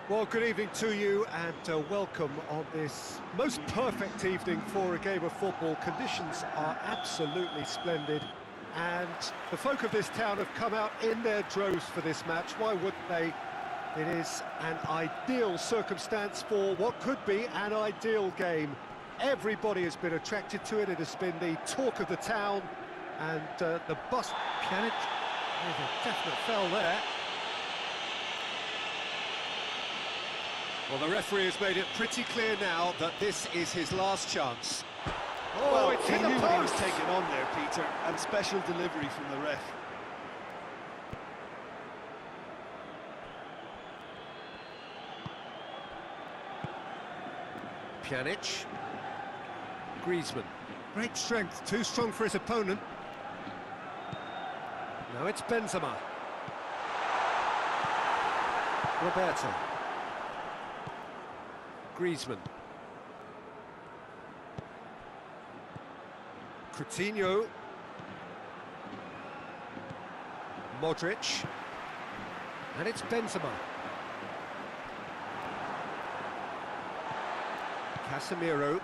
Well, good evening to you and welcome on this most perfect evening for a game of football. Conditions are absolutely splendid and the folk of this town have come out in their droves for this match. Why wouldn't they? It is an ideal circumstance for what could be an ideal game. Everybody has been attracted to it. It has been the talk of the town and the bus... Pjanic, there's a definite foul there. Well, the referee has made it pretty clear now that this is his last chance. Oh, Well, it's he hit the knew what he was post! taking on there, Peter, and special delivery from the ref. Pjanic. Griezmann. Great strength, too strong for his opponent. Now it's Benzema. Roberto. Griezmann. Coutinho. Modric. And it's Benzema. Casemiro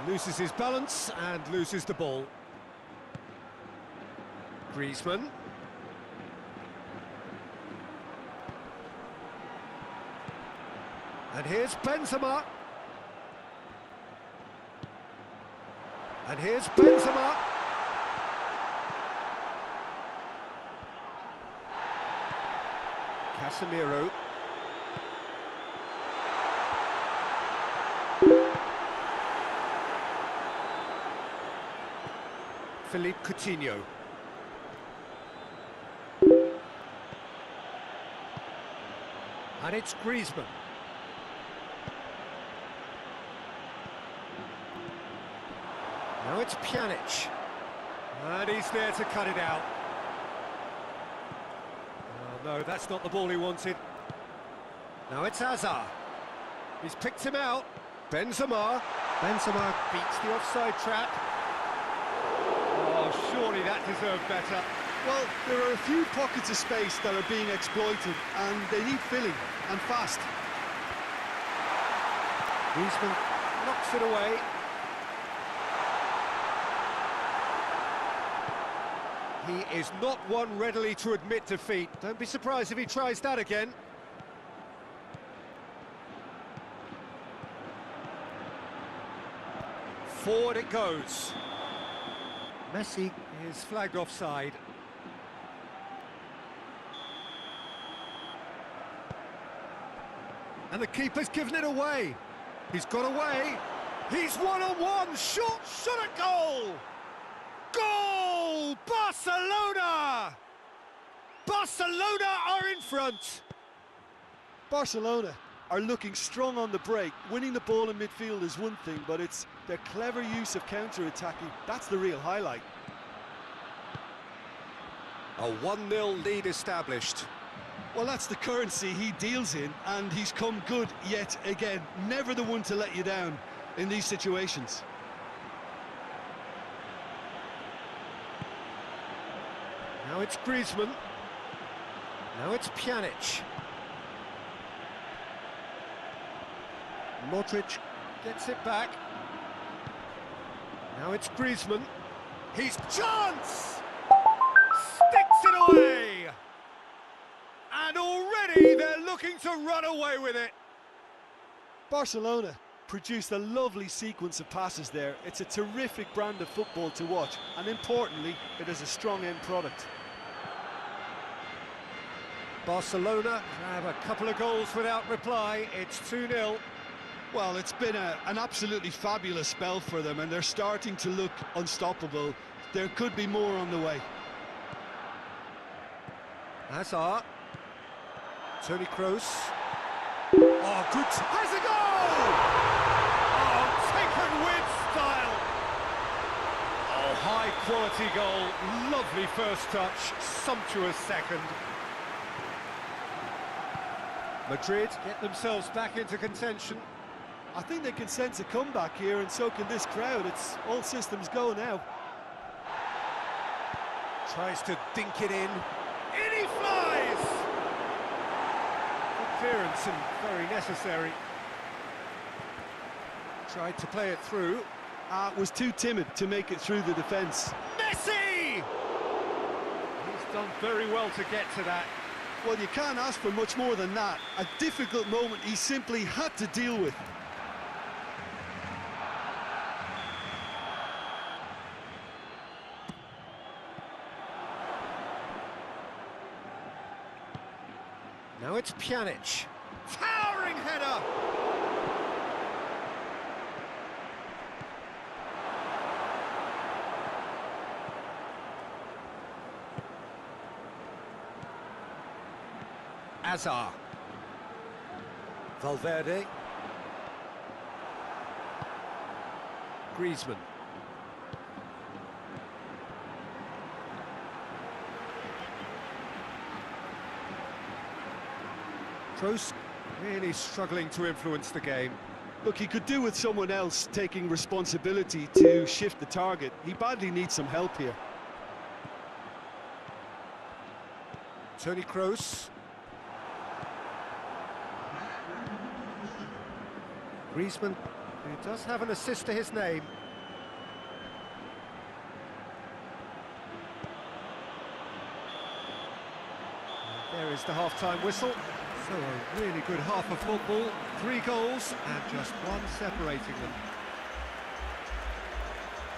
loses his balance and loses the ball. Griezmann. And here's Benzema. And here's Benzema. Casemiro. Philippe Coutinho. And it's Griezmann. Now it's Pjanic. And he's there to cut it out. Oh, no, that's not the ball he wanted. Now it's Hazard. He's picked him out. Benzema. Benzema beats the offside trap. Oh, surely that deserved better. Well, there are a few pockets of space that are being exploited, and they need filling, and fast. Griezmann knocks it away. He is not one readily to admit defeat. Don't be surprised if he tries that again. Forward it goes. Messi is flagged offside. And the keeper's given it away. He's got away. He's one-on-one. Shot at goal. Goal! Barcelona! Barcelona are in front. Barcelona are looking strong on the break. Winning the ball in midfield is one thing, but it's their clever use of counter-attacking. That's the real highlight. A 1-0 lead established. Well, that's the currency he deals in, and he's come good yet again. Never the one to let you down in these situations. Now it's Griezmann. Now it's Pjanic. Modric gets it back. Now it's Griezmann. He's chance! Sticks it away! And already they're looking to run away with it. Barcelona produced a lovely sequence of passes there. It's a terrific brand of football to watch, and importantly, it is a strong end product. Barcelona have a couple of goals without reply. It's 2-0. Well, it's been an absolutely fabulous spell for them, and they're starting to look unstoppable. There could be more on the way. Hazard. Toni Kroos. Oh, good. Has a goal! Oh, taken with style. Oh, high quality goal. Lovely first touch. Sumptuous second. Madrid get themselves back into contention. I think they can sense a comeback here, and so can this crowd. It's all systems go now. Tries to dink it in. In he flies! clearance and very necessary. Tried to play it through. Was too timid to make it through the defence. Messi! He's done very well to get to that. Well, you can't ask for much more than that. A difficult moment he simply had to deal with. Now it's Pjanic. Towering header! Azar. Valverde. Griezmann. Kroos really struggling to influence the game. Look, he could do with someone else taking responsibility to shift the target. He badly needs some help here. Toni Kroos. Griezmann, who does have an assist to his name. And there is the half-time whistle. So a really good half of football, 3 goals and just one separating them.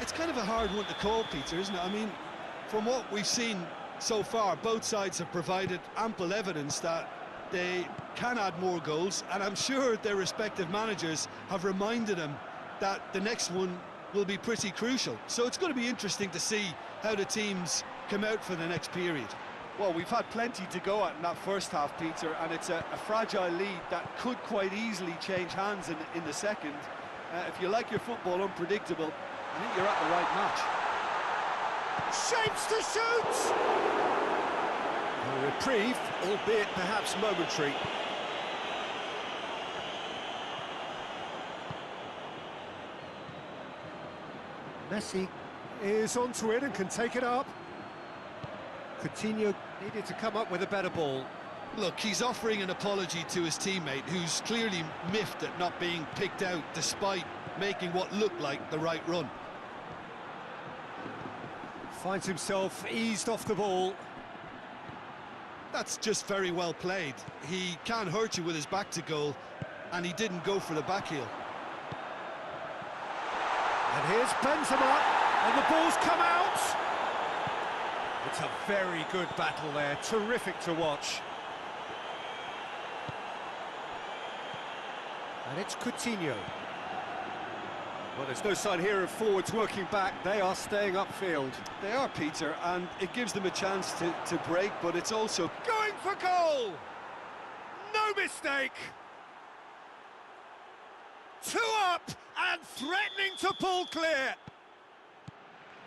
It's kind of a hard one to call, Peter, isn't it? I mean, from what we've seen so far, both sides have provided ample evidence that they can add more goals, and I'm sure their respective managers have reminded them that the next one will be pretty crucial. So it's going to be interesting to see how the teams come out for the next period. Well, we've had plenty to go at in that first half, Peter, and it's a fragile lead that could quite easily change hands in the second. If you like your football unpredictable, I think you're at the right match. Shapes to shoot! A reprieve, albeit perhaps momentary. Messi is onto it and can take it up. Coutinho needed to come up with a better ball. Look, he's offering an apology to his teammate, who's clearly miffed at not being picked out despite making what looked like the right run. Finds himself eased off the ball. That's just very well played. He can't hurt you with his back to goal, and he didn't go for the back heel. And here's Benzema, and the ball's come out! It's a very good battle there, terrific to watch. And it's Coutinho. Well, there's no sign here of forwards working back, they are staying upfield. They are, Peter, and it gives them a chance to break, but it's also Going for goal! No mistake! 2 up and threatening to pull clear.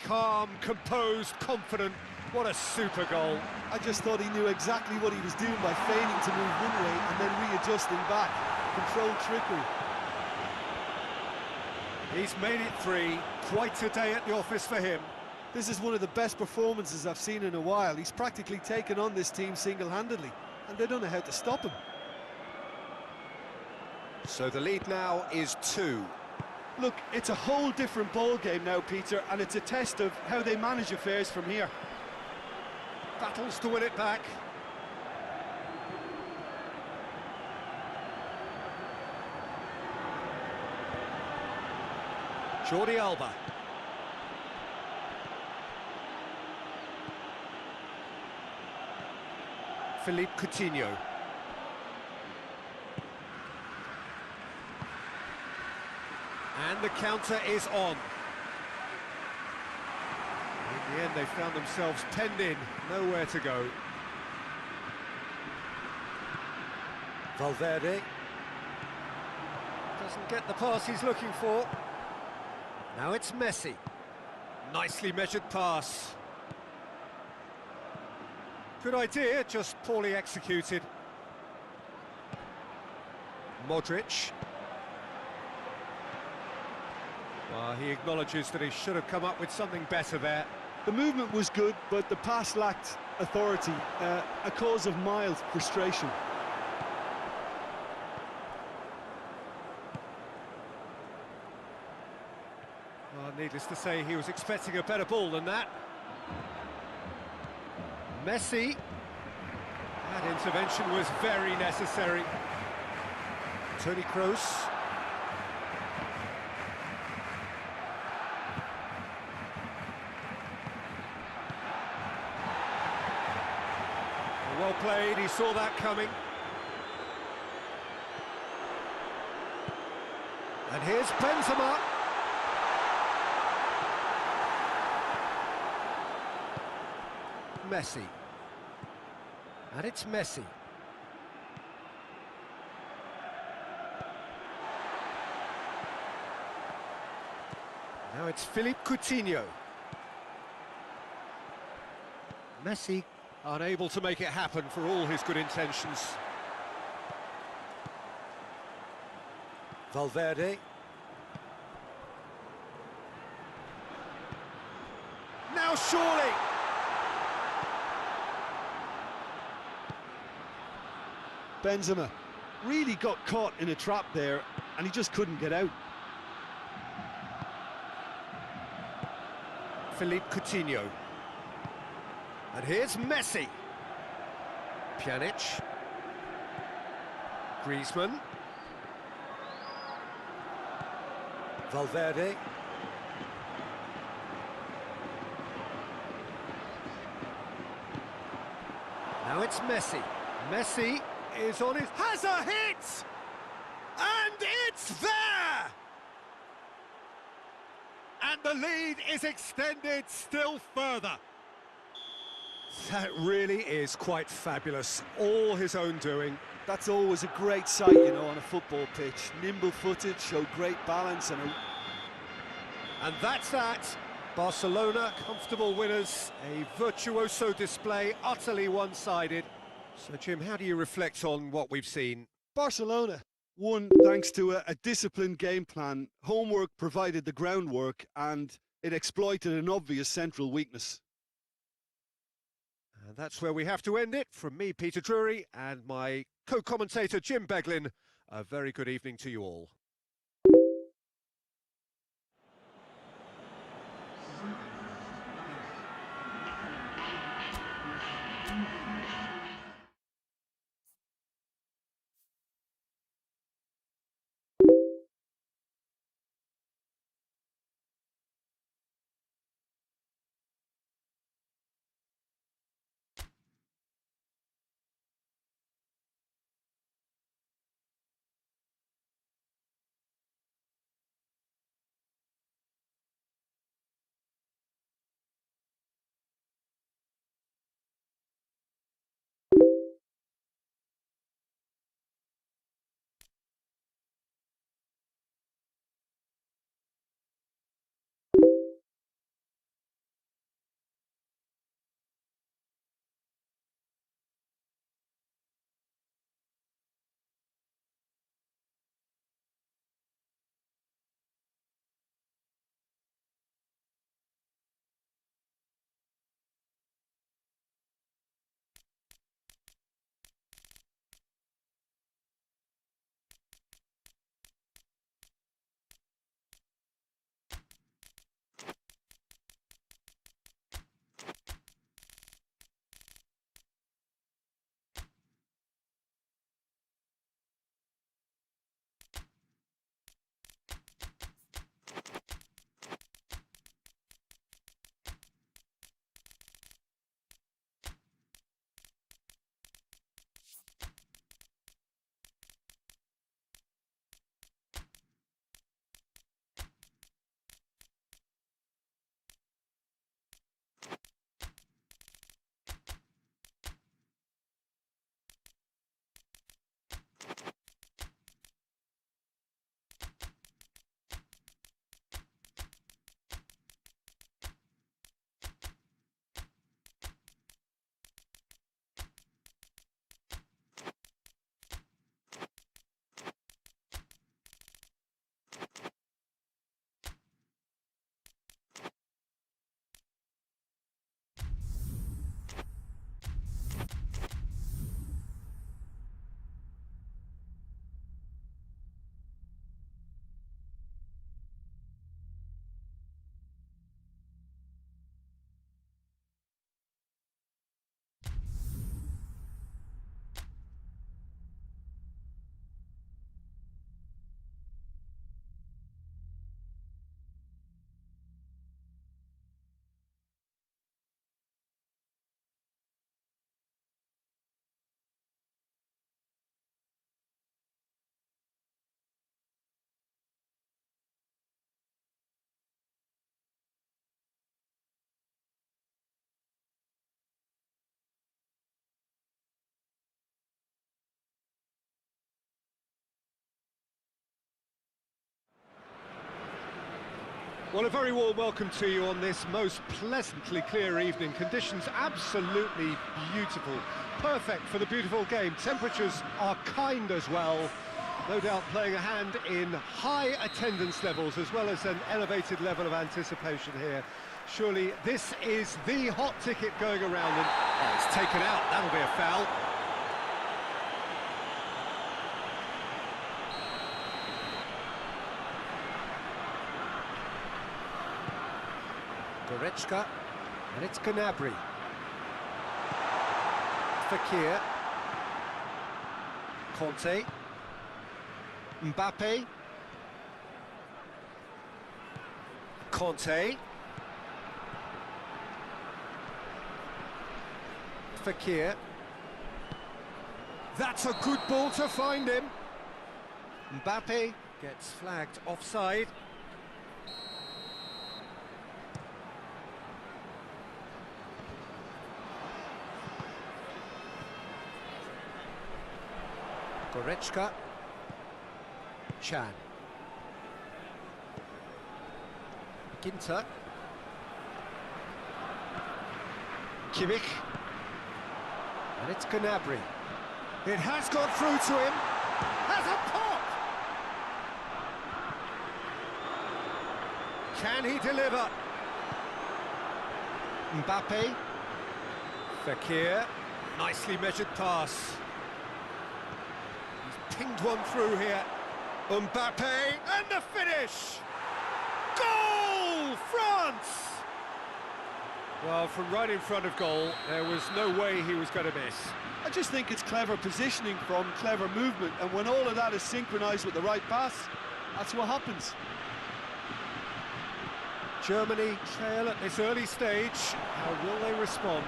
Calm, composed, confident. What a super goal. I just thought he knew exactly what he was doing by feigning to move one way and then readjusting back. Controlled trickery. He's made it 3. Quite a day at the office for him. This is one of the best performances I've seen in a while. He's practically taken on this team single-handedly, and they don't know how to stop him. So the lead now is 2. Look, it's a whole different ball game now, Peter, and it's a test of how they manage affairs from here. Battles to win it back. Jordi Alba. Philippe Coutinho. And the counter is on. In the end, they found themselves penned in, nowhere to go. Valverde. Doesn't get the pass he's looking for. Now it's Messi. Nicely measured pass. Good idea, just poorly executed. Modric. Well, he acknowledges that he should have come up with something better there. The movement was good, but the pass lacked authority, a cause of mild frustration. Needless to say, he was expecting a better ball than that. Messi. That intervention was very necessary. Toni Kroos. Well played, he saw that coming. And here's Benzema. Messi. And it's Messi. Now it's Philippe Coutinho. Messi unable to make it happen for all his good intentions. Valverde. Now surely! Benzema really got caught in a trap there, and he just couldn't get out. Philippe Coutinho. And here's Messi. Pjanic. Griezmann. Valverde. Now it's Messi. Messi is on his... has a hit! And it's there! And the lead is extended still further. That really is quite fabulous. All his own doing. That's always a great sight, you know, on a football pitch. Nimble-footed, showed great balance And that's that. Barcelona, comfortable winners. A virtuoso display, utterly one-sided. So, Jim, how do you reflect on what we've seen? Barcelona won thanks to a disciplined game plan. Homework provided the groundwork, and it exploited an obvious central weakness. And that's where we have to end it. From me, Peter Drury, and my co-commentator, Jim Beglin. A very good evening to you all. Well, a very warm welcome to you on this most pleasantly clear evening. Conditions absolutely beautiful. Perfect for the beautiful game. Temperatures are kind as well. No doubt playing a hand in high attendance levels as well as an elevated level of anticipation here. Surely this is the hot ticket going around, and oh, it's taken out. That'll be a foul. Goretzka, and it's Gnabry. Fekir. Conte. Mbappe. Conte. Fekir. That's a good ball to find him. Mbappe gets flagged offside. Goretzka. Chan. Ginter. Kimmich. And it's Gnabry. It has got through to him. Has a pop! Can he deliver? Mbappe. Fekir. Nicely measured pass. He's pinged one through here. Mbappe, and the finish! Goal! France! Well, from right in front of goal, there was no way he was going to miss. I just think it's clever positioning from clever movement, and when all of that is synchronised with the right pass, that's what happens. Germany trail at this early stage. How will they respond?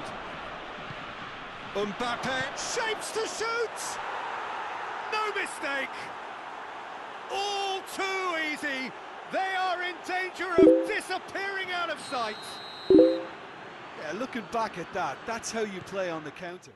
Mbappe shapes to shoot! No mistake! All too easy. They are in danger of disappearing out of sight. Yeah, looking back at that, that's how you play on the counter.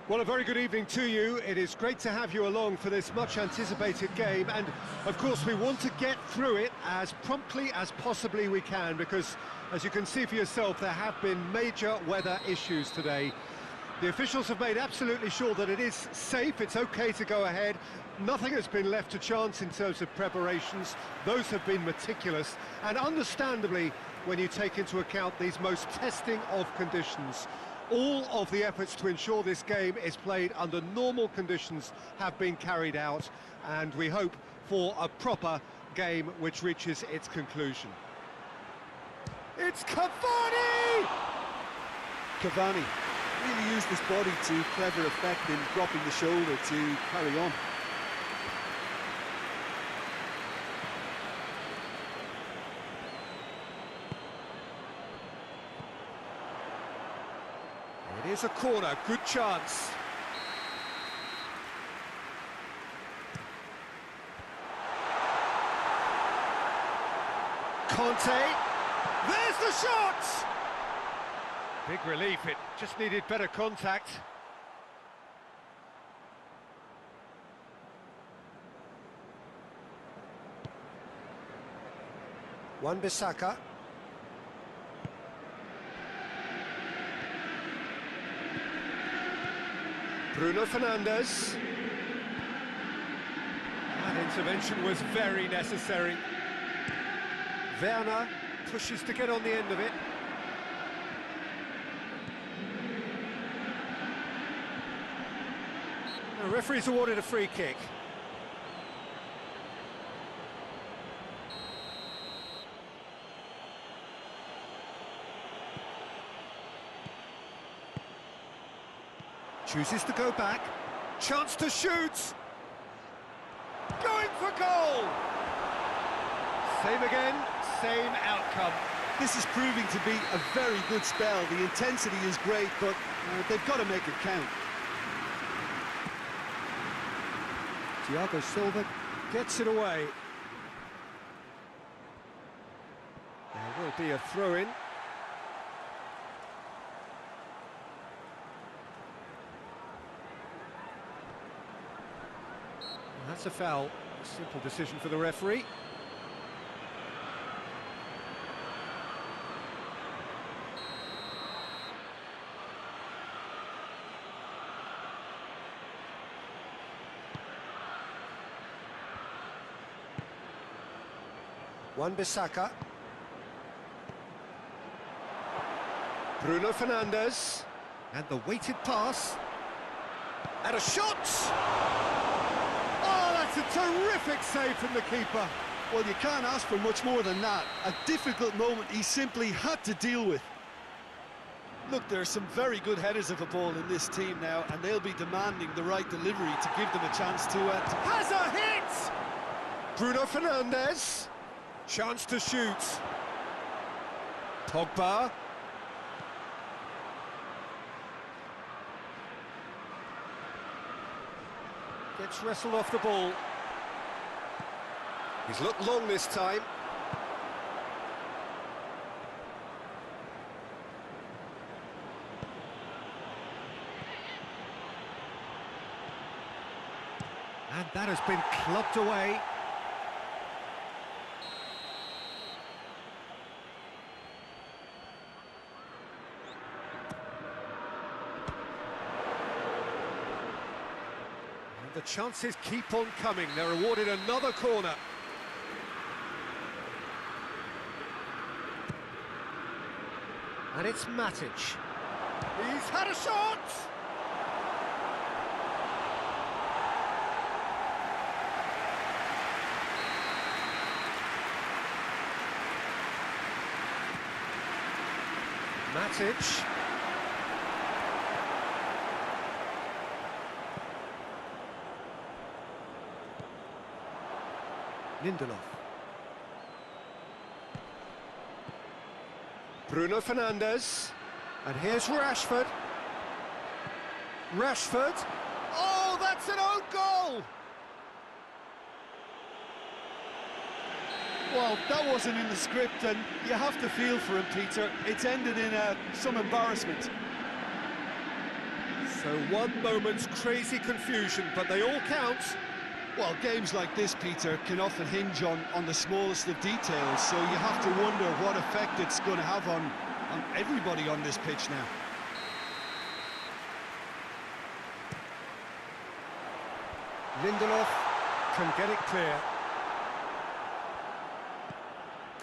Well, a very good evening to you. It is great to have you along for this much-anticipated game, and of course we want to get through it as promptly as possibly we can, because, as you can see for yourself, there have been major weather issues today. The officials have made absolutely sure that it is safe, it's okay to go ahead. Nothing has been left to chance in terms of preparations. Those have been meticulous, and understandably, when you take into account these most testing of conditions, all of the efforts to ensure this game is played under normal conditions have been carried out, and we hope for a proper game which reaches its conclusion. It's Cavani! Cavani really used his body to clever effect in dropping the shoulder to carry on. It is a corner, good chance. Conte, there's the shot! Big relief, it just needed better contact. Wan-Bissaka. Bruno Fernandes. That intervention was very necessary. Werner pushes to get on the end of it. The referee's awarded a free kick. Chooses to go back. Chance to shoot. Going for goal. Same again, same outcome. This is proving to be a very good spell. The intensity is great, but they've got to make it count. Thiago Silva gets it away. There will be a throw-in. That's a foul. Simple decision for the referee. Wan-Bissaka. Bruno Fernandes. And the weighted pass. And a shot! It's a terrific save from the keeper. Well, you can't ask for much more than that. A difficult moment he simply had to deal with. Look, there are some very good headers of a ball in this team now, and they'll be demanding the right delivery to give them a chance to... Has a hit! Bruno Fernandes. Chance to shoot. Pogba. Gets wrestled off the ball. He's looked long this time. And that has been clubbed away. The chances keep on coming. They're awarded another corner. And it's Matic. He's had a shot! Matic. Lindelof. Bruno Fernandes. And here's Rashford. Rashford. Oh, that's an own goal! Well, that wasn't in the script, and you have to feel for him, Peter. It's ended in some embarrassment. So one moment's crazy confusion, but they all count. Well, games like this, Peter, can often hinge on the smallest of details, so you have to wonder what effect it's going to have on everybody on this pitch now. Lindelof can get it clear.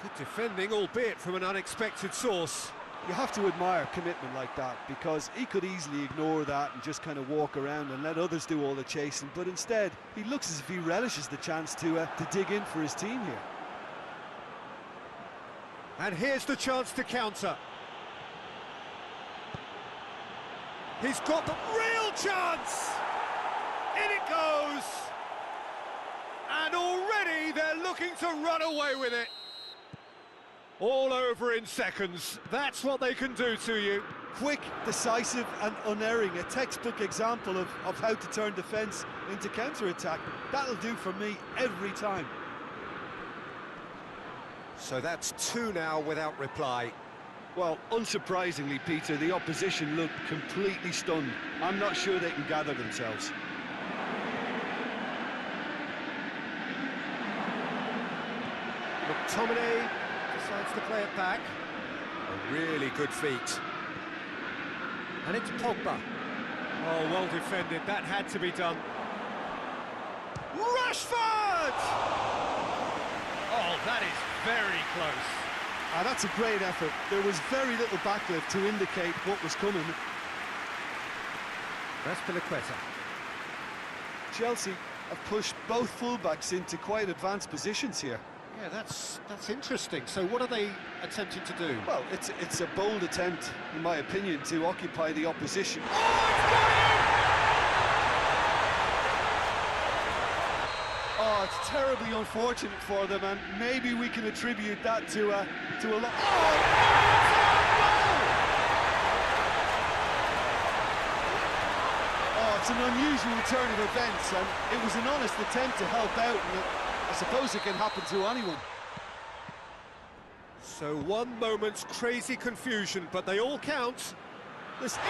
Good defending, albeit from an unexpected source. You have to admire commitment like that, because he could easily ignore that and just kind of walk around and let others do all the chasing, but instead he looks as if he relishes the chance to dig in for his team here. And here's the chance to counter. He's got the real chance! In it goes! And already they're looking to run away with it. All over in seconds. That's what they can do to you. Quick, decisive and unerring. A textbook example of how to turn defence into counter-attack. That'll do for me every time. So that's two now without reply. Well, unsurprisingly, Peter, the opposition looked completely stunned. I'm not sure they can gather themselves. McTominay decides to play it back. A really good feat. And it's Pogba. Oh, well defended. That had to be done. Rashford! Oh, that is very close. That's a great effort. There was very little backlift to indicate what was coming. That's Piliqueta. Chelsea have pushed both fullbacks into quite advanced positions here. Yeah, that's interesting. So what are they attempting to do? Well, it's a bold attempt, in my opinion, to occupy the opposition. Oh, it's terribly unfortunate for them, and maybe we can attribute that to a lot. Oh, it's an unusual turn of events, and it was an honest attempt to help out, and I suppose it can happen to anyone. So one moment's crazy confusion, but they all count. Listen.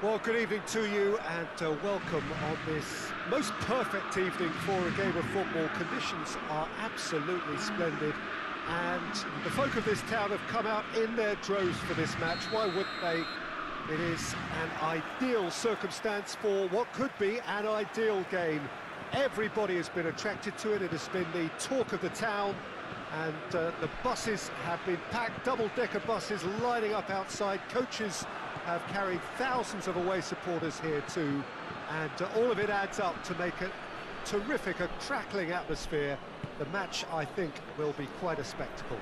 Well, good evening to you and welcome on this most perfect evening for a game of football. Conditions are absolutely splendid and the folk of this town have come out in their droves for this match. Why wouldn't they? It is an ideal circumstance for what could be an ideal game. Everybody has been attracted to it. It has been the talk of the town and the buses have been packed, double-decker buses lining up outside. Coaches have carried thousands of away supporters here too, and all of it adds up to make a terrific, a crackling atmosphere. The match, I think, will be quite a spectacle.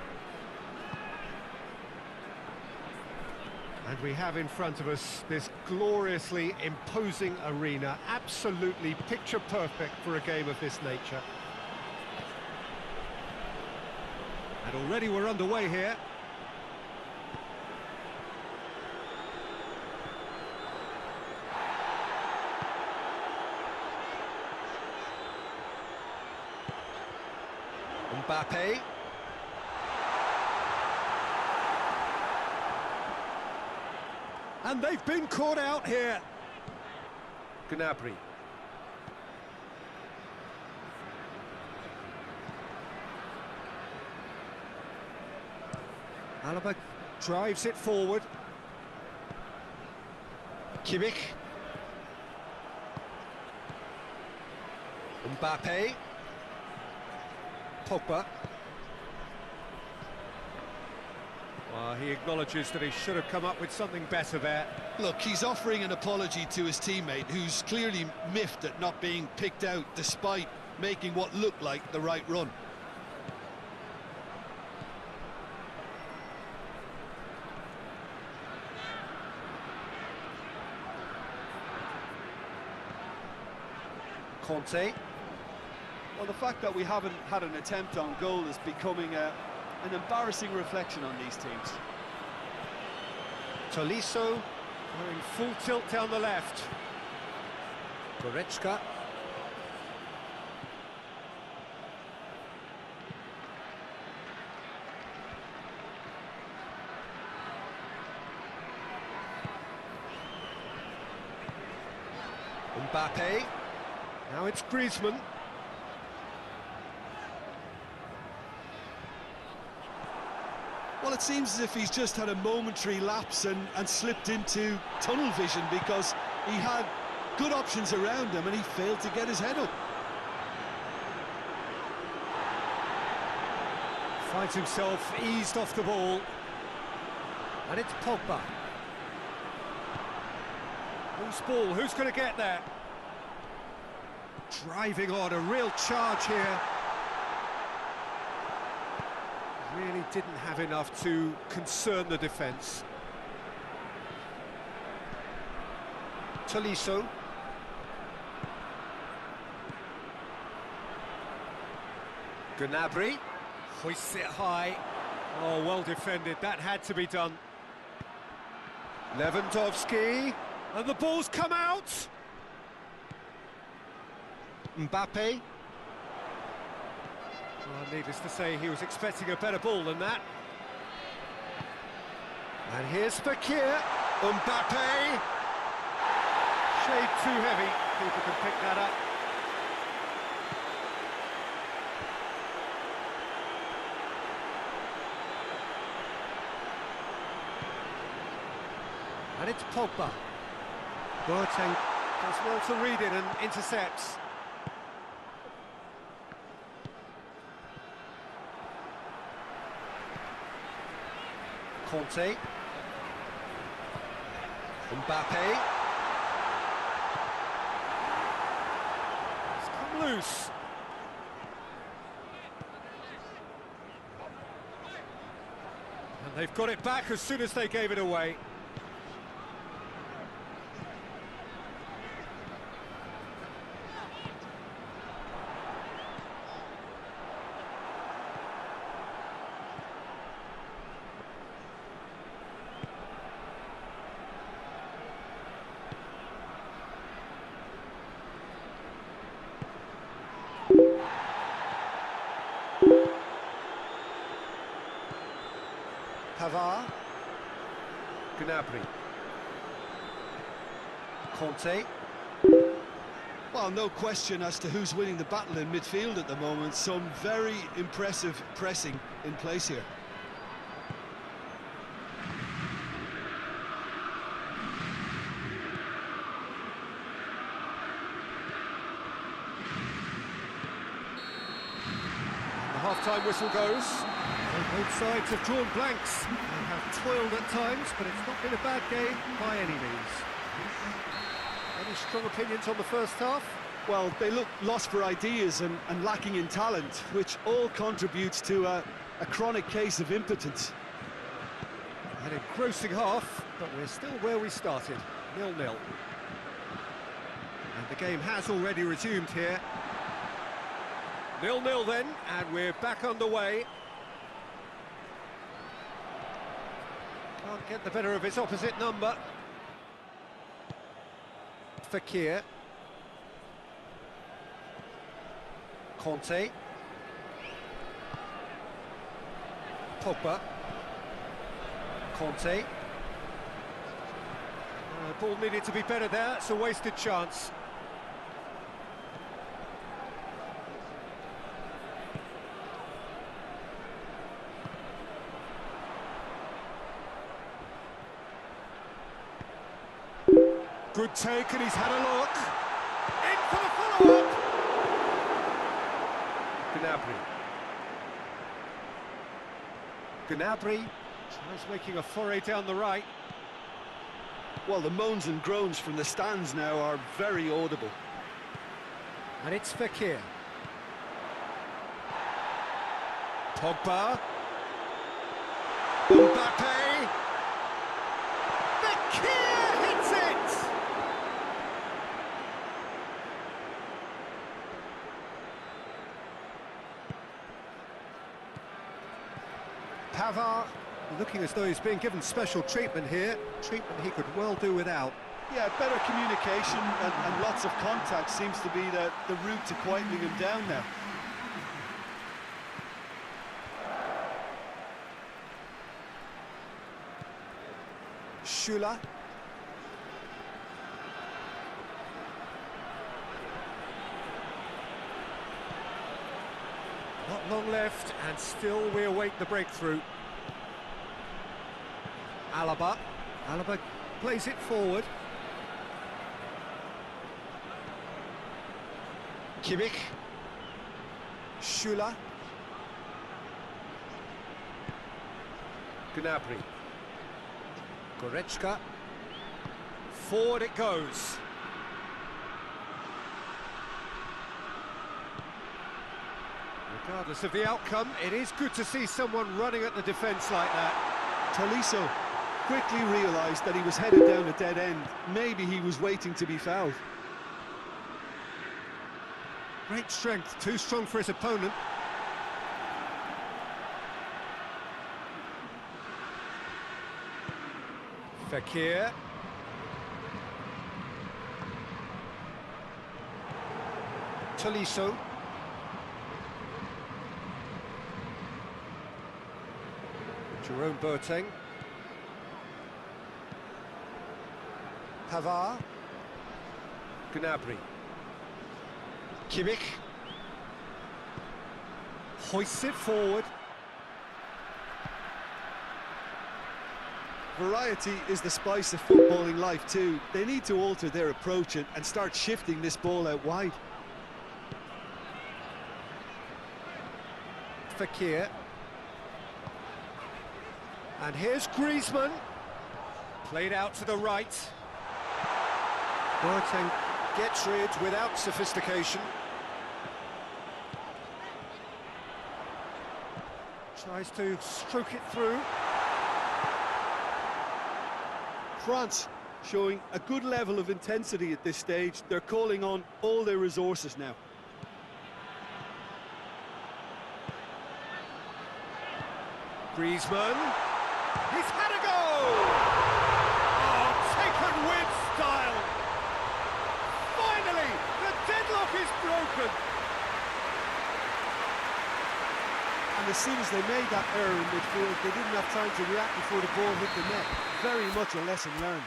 And we have in front of us this gloriously imposing arena, absolutely picture perfect for a game of this nature. And already we're underway here. Mbappe. And they've been caught out here. Gnabry. Alaba drives it forward. Kimmich. Mbappe. Pogba. Well, he acknowledges that he should have come up with something better there. Look, he's offering an apology to his teammate, who's clearly miffed at not being picked out despite making what looked like the right run. Conte. Well, the fact that we haven't had an attempt on goal is becoming an embarrassing reflection on these teams. Tolisso going full tilt down the left. Goretzka. Mbappe. Now it's Griezmann. Well, it seems as if he's just had a momentary lapse and slipped into tunnel vision, because he had good options around him and he failed to get his head up. Finds himself eased off the ball. And it's Pogba. Loose ball, who's going to get there? Driving on, a real charge here. Really didn't have enough to concern the defence. Tolisso. Gnabry. Hoists it high. Oh, well defended. That had to be done. Lewandowski. And the ball's come out. Mbappe. Well, needless to say, he was expecting a better ball than that. And here's Fekir. Mbappe. Shade too heavy. People can pick that up. And it's Pogba. Boateng does well to read it and intercepts. Conte. Mbappe. It's come loose. And they've got it back as soon as they gave it away. Pavard. Gnabry. Conte. Well, no question as to who's winning the battle in midfield at the moment. Some very impressive pressing in place here. The half-time whistle goes. So both sides have drawn blanks and have toiled at times, but it's not been a bad game by any means. Any strong opinions on the first half? Well, they look lost for ideas and lacking in talent, which all contributes to a chronic case of impotence. An engrossing half, but we're still where we started, 0-0. And the game has already resumed here. 0-0 then, and we're back underway. Can't get the better of his opposite number. Fekir. Conte. Pogba. Conte. Ball needed to be better there, it's a wasted chance. Good take, and he's had a look. In for the follow-up. Gnabry tries making a foray down the right. Well, the moans and groans from the stands now are very audible. And it's Fekir. Pogba. Mbappe. Fekir hits it! Pavard, looking as though he's being given special treatment here. Treatment he could well do without. Yeah, better communication and lots of contact seems to be the route to quietening him down now. Schüller. Not long left, and still we await the breakthrough. Alaba. Alaba plays it forward. Kimmich. Schüller. Gnabry. Goretzka. Forward it goes. Regardless of the outcome, it is good to see someone running at the defence like that. Tolisso quickly realised that he was headed down a dead end. Maybe he was waiting to be fouled. Great strength, too strong for his opponent. Fekir. Tolisso. Jerome Boateng. Pavard. Gnabry. Kimmich. Hoists it forward. Variety is the spice of footballing life too. They need to alter their approach and start shifting this ball out wide. Fekir. And here's Griezmann. Played out to the right. Boateng gets rid without sophistication. Tries to stroke it through. France showing a good level of intensity at this stage. They're calling on all their resources now. Griezmann. He's had a go! Oh, taken with style! Finally, the deadlock is broken! And as soon as they made that error in midfield, they didn't have time to react before the ball hit the net. Very much a lesson learned.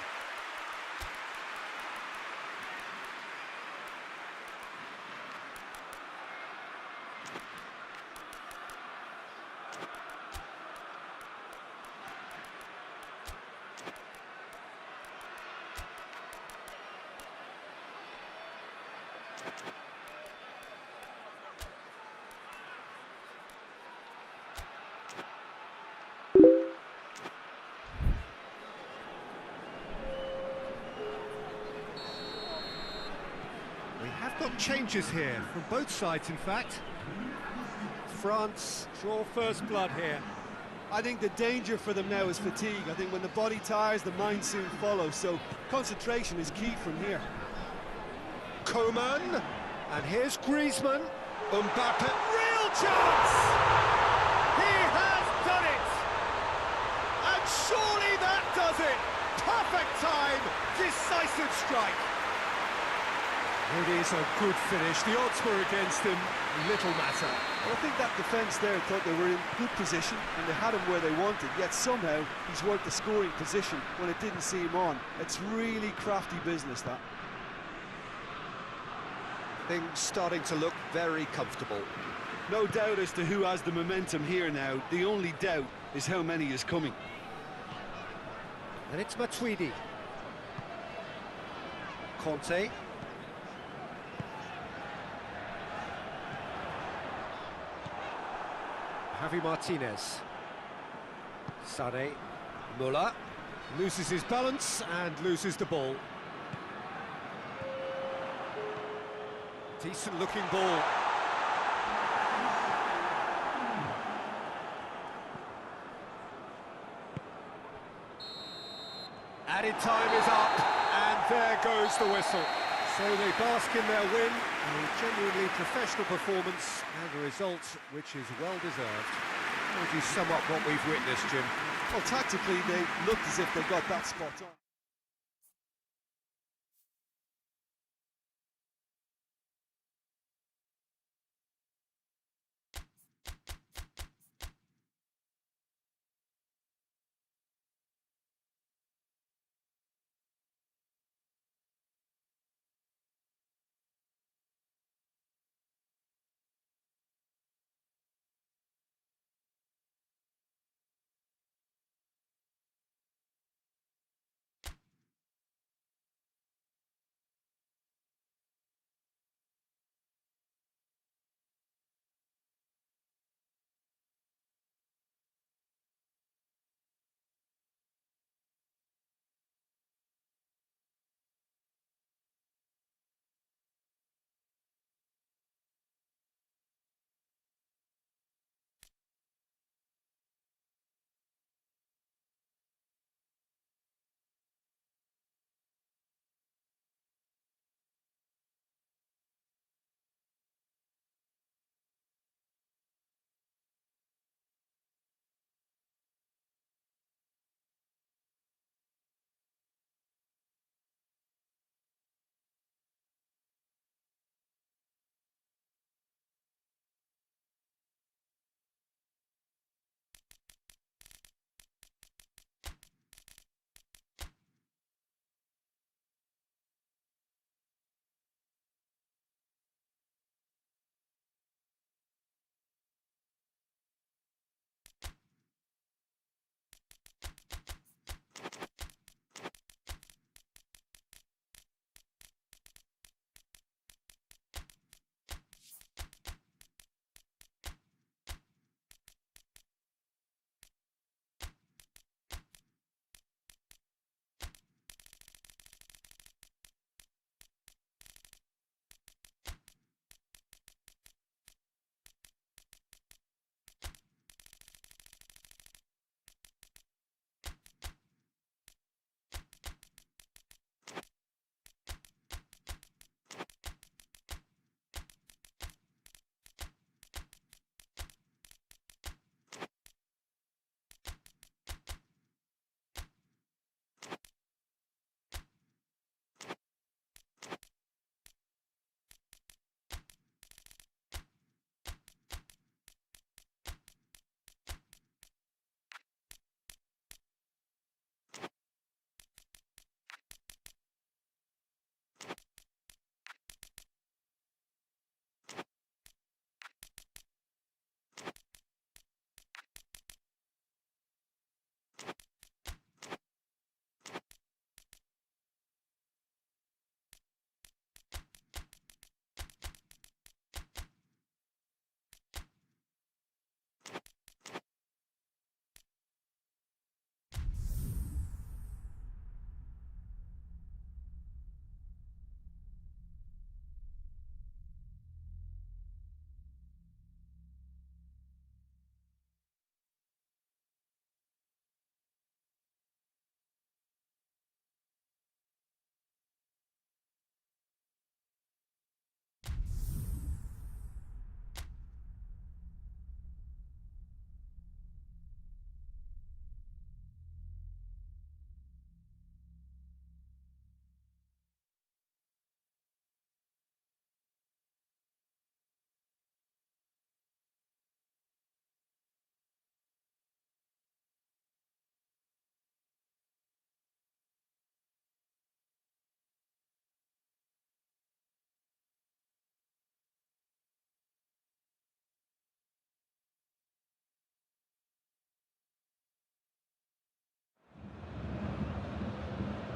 changes here, from both sides in fact. France draw first blood here. I think the danger for them now is fatigue. I think when the body tires, the mind soon follows, so concentration is key from here. Coman, and here's Griezmann. Mbappe, real chance! He has done it! And surely that does it! Perfect time, decisive strike. It is a good finish. The odds were against him, little matter. Well, I think that defence there thought they were in good position and they had him where they wanted, yet somehow he's worked the scoring position when it didn't see him on. It's really crafty business, that. Things starting to look very comfortable. No doubt as to who has the momentum here now. The only doubt is how many is coming. And it's Matuidi. Conte. Javi Martinez. Sane. Muller. Loses his balance and loses the ball. Decent looking ball. Added time is up, and there goes the whistle. So they bask in their win, a genuinely professional performance, and a result which is well deserved. How would you sum up what we've witnessed, Jim? Well, tactically, they looked as if they got that spot on.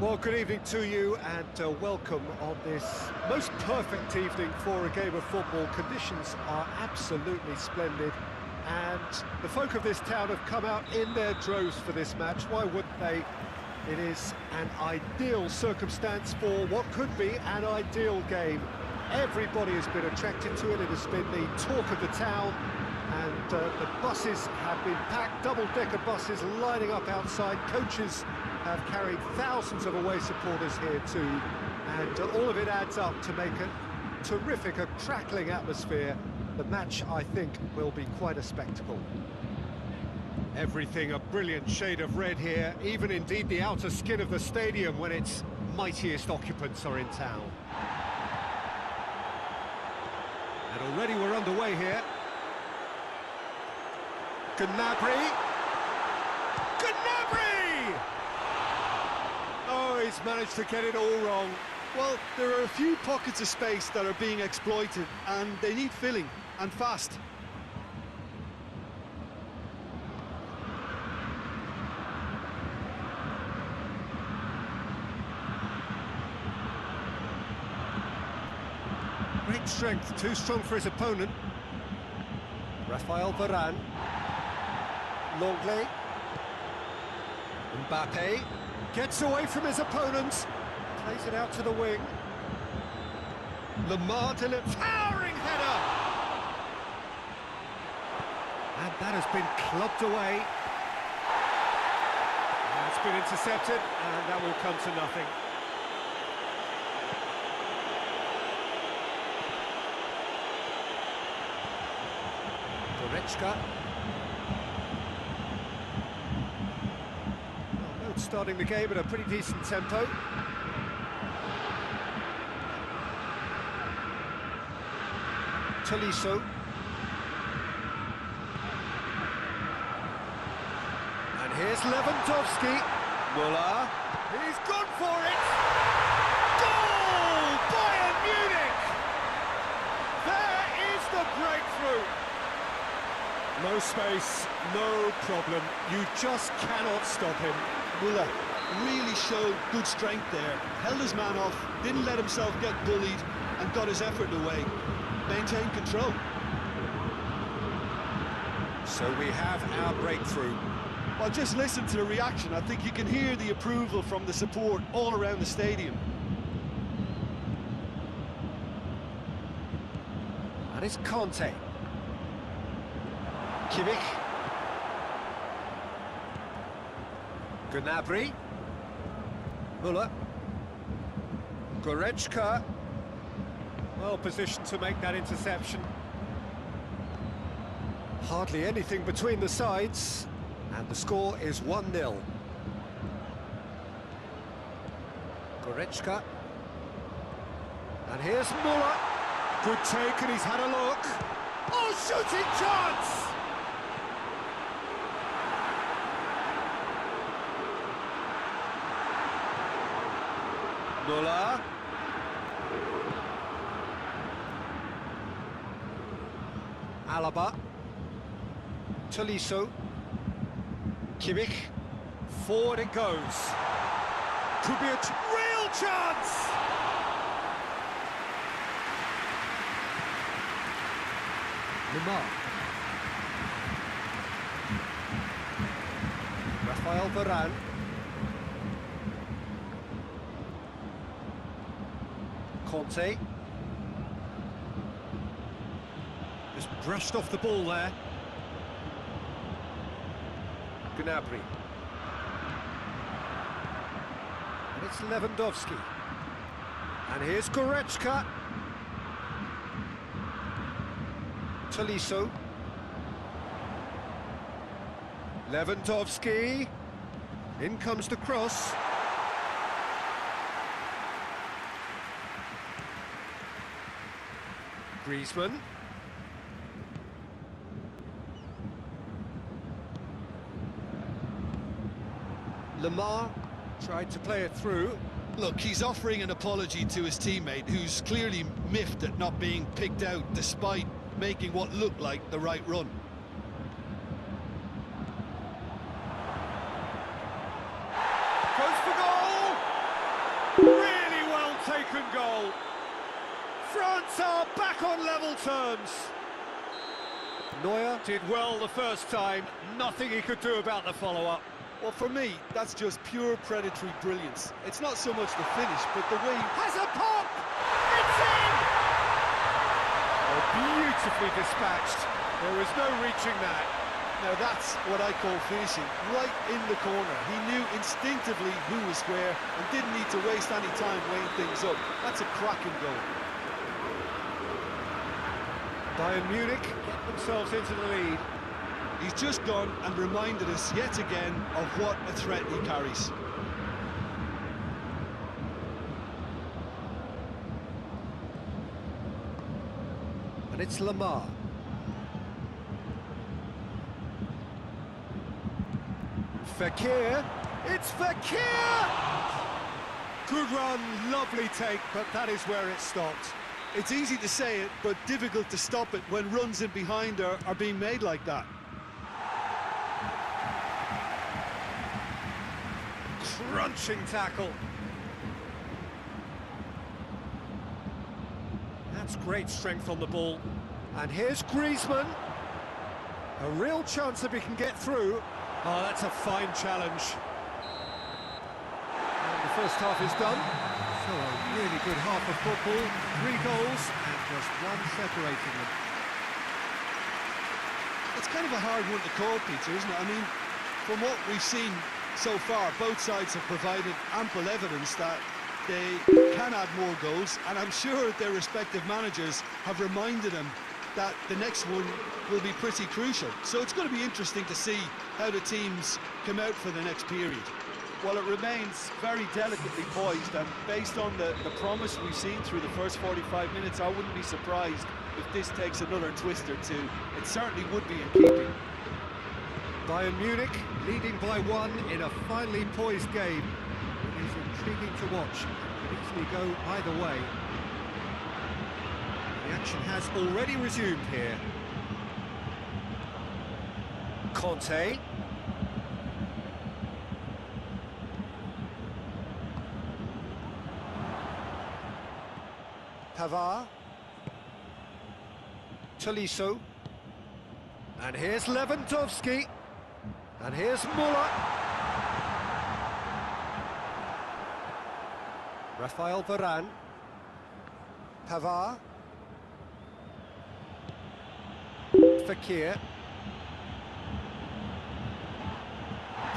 Well, good evening to you and welcome on this most perfect evening for a game of football. Conditions are absolutely splendid and the folk of this town have come out in their droves for this match. Why wouldn't they? It is an ideal circumstance for what could be an ideal game. Everybody has been attracted to it. It has been the talk of the town and the buses have been packed, double-decker buses lining up outside. Coaches have carried thousands of away supporters here too, and all of it adds up to make a terrific, a crackling atmosphere. The match, I think, will be quite a spectacle. Everything a brilliant shade of red here, even indeed the outer skin of the stadium when its mightiest occupants are in town. And already we're underway here. Gnabry! Oh, he's managed to get it all wrong. Well, there are a few pockets of space that are being exploited, and they need filling, and fast. Great strength, too strong for his opponent. Raphael Varane. Longley. Mbappe. Gets away from his opponents. Plays it out to the wing. Lamar towering header! And that has been clubbed away. And it's been intercepted, and that will come to nothing. Goretzka. Starting the game at a pretty decent tempo. Tolisso. And here's Lewandowski. Müller. He's gone for it! Goal! Bayern Munich! There is the breakthrough! No space, no problem. You just cannot stop him. Müller really showed good strength there, held his man off, didn't let himself get bullied, and got his effort away. Maintained control. So we have our breakthrough. Well, just listen to the reaction. I think you can hear the approval from the support all around the stadium. And it's Conte. Kimmich. Gnabry. Müller. Goretzka. Well positioned to make that interception. Hardly anything between the sides, and the score is 1-0. Goretzka. And here's Müller. Good take, and he's had a look. Oh, shooting chance! Müller. Alaba. Tolisso. Kimmich. Forward it goes. Could be a real chance! Lamar. Raphael Varane. Conte. Just brushed off the ball there. Gnabry. And it's Lewandowski. And here's Goretzka. Tolisso. Lewandowski. In comes the cross. Griezmann. Lamar tried to play it through. Look, he's offering an apology to his teammate, who's clearly miffed at not being picked out despite making what looked like the right run. Goes for goal! second goal. France are back on level terms. Neuer did well the first time, nothing he could do about the follow-up. Well, for me, that's just pure predatory brilliance. It's not so much the finish, but the way... Has a pop! It's in! Oh, beautifully dispatched. There was no reaching that. Now that's what I call finishing, right in the corner. He knew instinctively who was where and didn't need to waste any time weighing things up. That's a cracking goal. Bayern Munich get themselves into the lead. He's just gone and reminded us yet again of what a threat he carries. And it's Lamar. Fekir, it's Fekir! Good run, lovely take, but that is where it stopped. It's easy to say it, but difficult to stop it when runs in behind are being made like that. Crunching tackle. That's great strength on the ball. And here's Griezmann. A real chance if he can get through. Oh, that's a fine challenge. And the first half is done. So a really good half of football. 3 goals and just one separating them. It's kind of a hard one to call, Peter, isn't it? I mean, from what we've seen so far, both sides have provided ample evidence that they can add more goals, and I'm sure their respective managers have reminded them that the next one will be pretty crucial. So it's going to be interesting to see how the teams come out for the next period. Well, it remains very delicately poised, and based on the promise we've seen through the first 45 minutes, I wouldn't be surprised if this takes another twist or two. It certainly would be in keeping. Bayern Munich leading by 1 in a finely poised game. It is intriguing to watch. It could easily go either way. The action has already resumed here. Conte. Pavard. Tolisso. And here's Lewandowski. And here's Muller. Rafael Varane. Pavard. Fekir.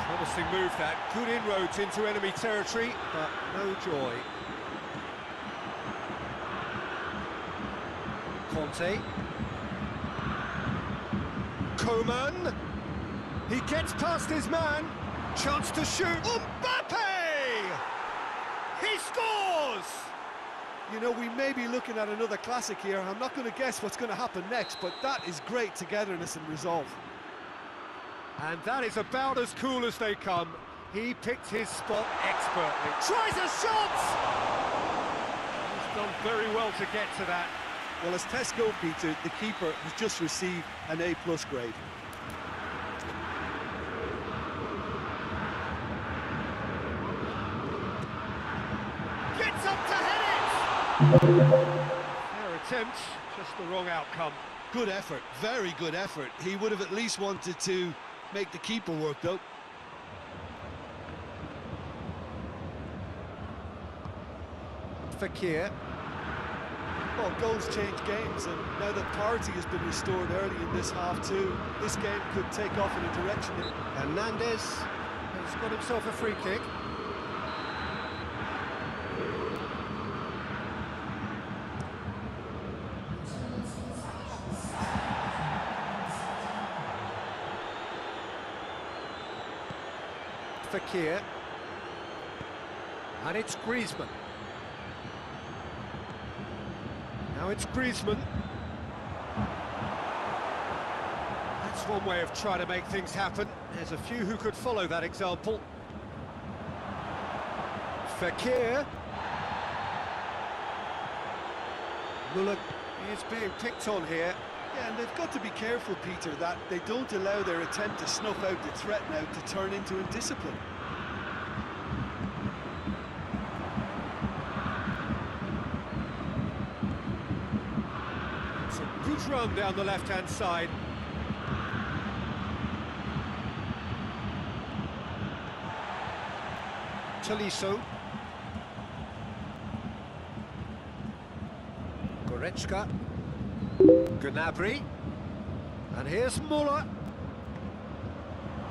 Promising move that. Good inroads into enemy territory, but no joy. Conte. Coman. He gets past his man. Chance to shoot. Mbappe! He scores! You know, we may be looking at another classic here. I'm not going to guess what's going to happen next, but that is great togetherness and resolve. And that is about as cool as they come. He picked his spot expertly. Tries a shot! He's done very well to get to that. Well, as tests go, Peter, the keeper has just received an A+ grade. Gets up to head it! Their attempt, just the wrong outcome. Good effort, very good effort. He would have at least wanted to make the keeper work, though. Fekir. Well, goals change games, and now that parity has been restored early in this half too, this game could take off in a direction. Hernandez has got himself a free kick. Fekir. And it's Griezmann. Now it's Griezmann. That's one way of trying to make things happen. There's a few who could follow that example. Fekir. Muller is being picked on here. Yeah, and they've got to be careful, Peter, that they don't allow their attempt to snuff out the threat now to turn into indiscipline. Huge run down the left-hand side. Tolisso. Goretzka. Gnabry. And here's Muller.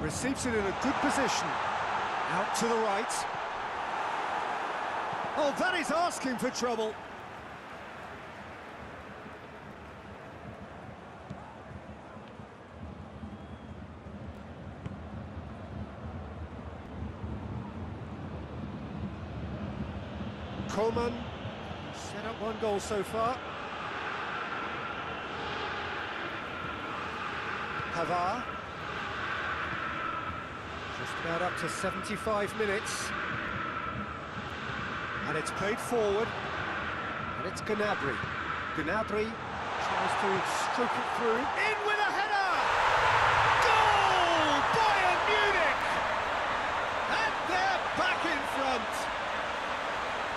Receives it in a good position. Out to the right. Oh, that is asking for trouble. Coman set up one goal so far. Pavard. Just about up to 75 minutes. And it's played forward. And it's Gnabry. Gnabry tries to stroke it through. In with a header! Goal! Bayern Munich! And they're back in front.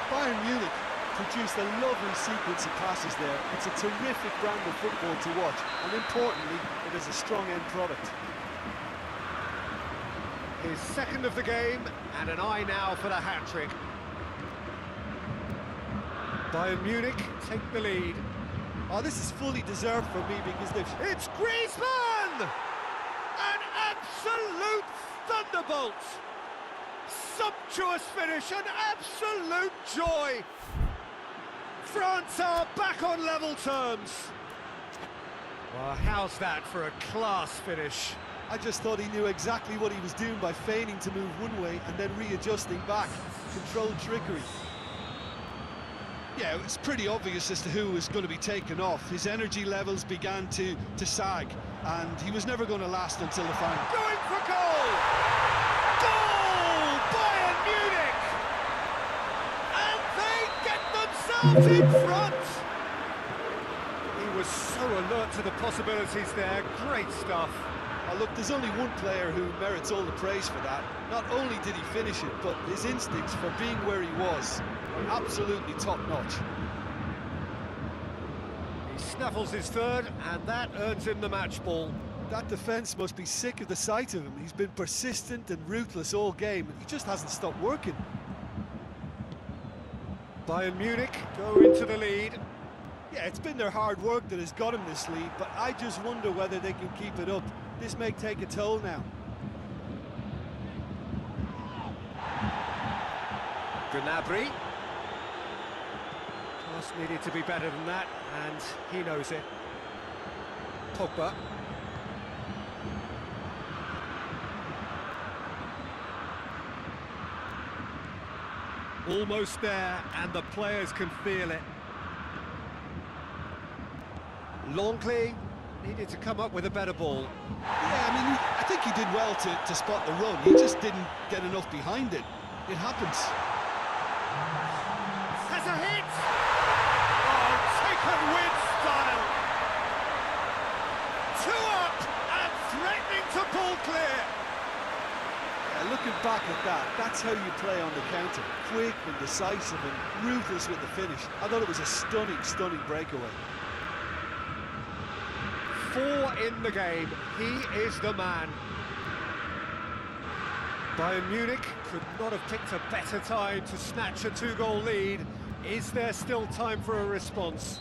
Bayern Munich produced a lovely sequence of passes there. It's a terrific brand of football to watch, and importantly, it is a strong end product. His second of the game, and an eye now for the hat-trick. Bayern Munich take the lead. Oh, this is fully deserved for me because they've... It's Griezmann! An absolute thunderbolt! Sumptuous finish, an absolute joy! France are back on level terms. Well, how's that for a class finish? I just thought he knew exactly what he was doing by feigning to move one way and then readjusting back. Controlled trickery. Yeah, it was pretty obvious as to who was going to be taken off. His energy levels began to sag, and he was never going to last until the final. Going for goal! Goal! Bayern Munich! And they get themselves in front! He was so alert to the possibilities there. Great stuff. Oh, look, there's only one player who merits all the praise for that. Not only did he finish it, but his instincts for being where he was were absolutely top-notch. He snaffles his third, and that earns him the match ball. That defence must be sick of the sight of him. He's been persistent and ruthless all game. He just hasn't stopped working. Bayern Munich go into the lead. Yeah, it's been their hard work that has got him this lead, but I just wonder whether they can keep it up. This may take a toll now. Gnabry. Pass needed to be better than that, and he knows it. Pogba. Almost there, and the players can feel it. Longley needed to come up with a better ball. Yeah, I mean, I think he did well to spot the run. He just didn't get enough behind it. It happens. Has a hit! Oh, taken with style! Two up and threatening to pull clear! Yeah, looking back at that, that's how you play on the counter. Quick and decisive and ruthless with the finish. I thought it was a stunning, stunning breakaway. 4 in the game. He is the man. Bayern Munich could not have picked a better time to snatch a 2-goal lead. Is there still time for a response?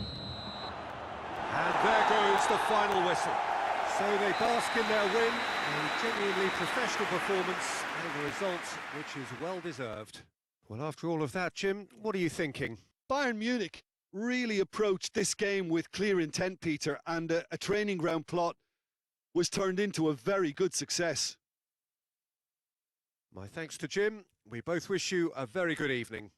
And there goes the final whistle. So they bask in their win, a genuinely professional performance, and a result which is well deserved. Well, after all of that, Jim, what are you thinking? Bayern Munich really approached this game with clear intent, Peter, and a training ground plot was turned into a very good success. My thanks to Jim. We both wish you a very good evening.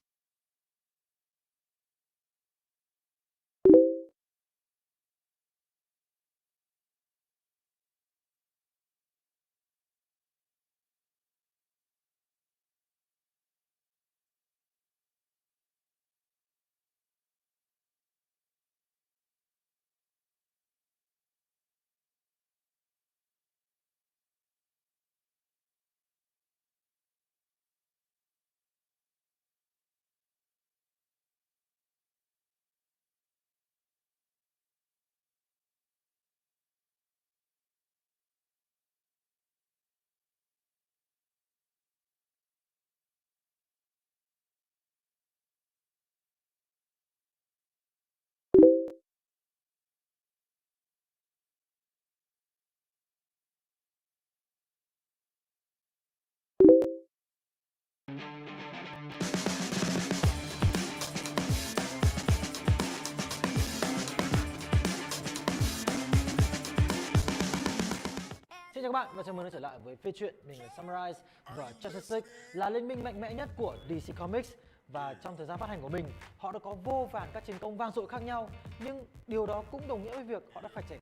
chào các bạn và chào mừng đã trở lại với Phê Truyện. Mình là Summarize và Chapter 6 là liên minh mạnh mẽ nhất của DC Comics. Và trong thời gian phát hành của mình, họ đã có vô vàn các chiến công vang dội khác nhau. Nhưng điều đó cũng đồng nghĩa với việc họ đã phải trải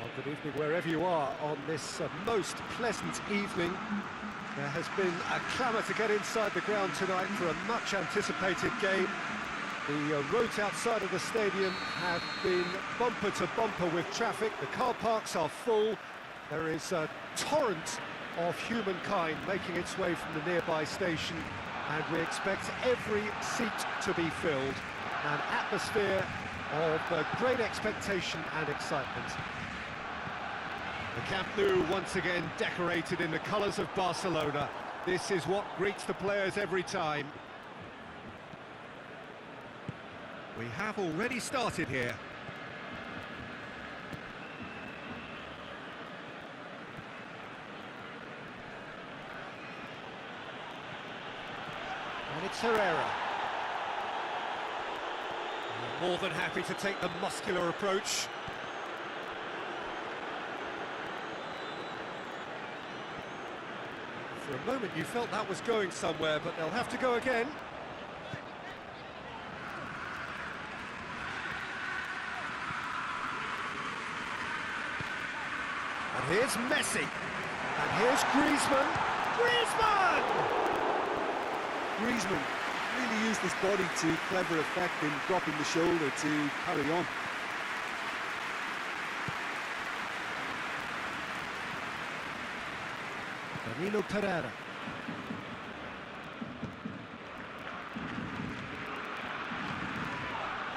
Well, good evening wherever you are on this most pleasant evening. There has been a clamour to get inside the ground tonight for a much anticipated game. The roads outside of the stadium have been bumper to bumper with traffic. The car parks are full. There is a torrent of humankind making its way from the nearby station, and we expect every seat to be filled. An atmosphere of great expectation and excitement. The Camp Nou once again decorated in the colours of Barcelona. This is what greets the players every time. We have already started here. And it's Herrera. More than happy to take the muscular approach. For a moment you felt that was going somewhere, but they'll have to go again. And here's Messi. And here's Griezmann. Griezmann! Griezmann really used his body to clever effect in dropping the shoulder to carry on. Danilo Pereira.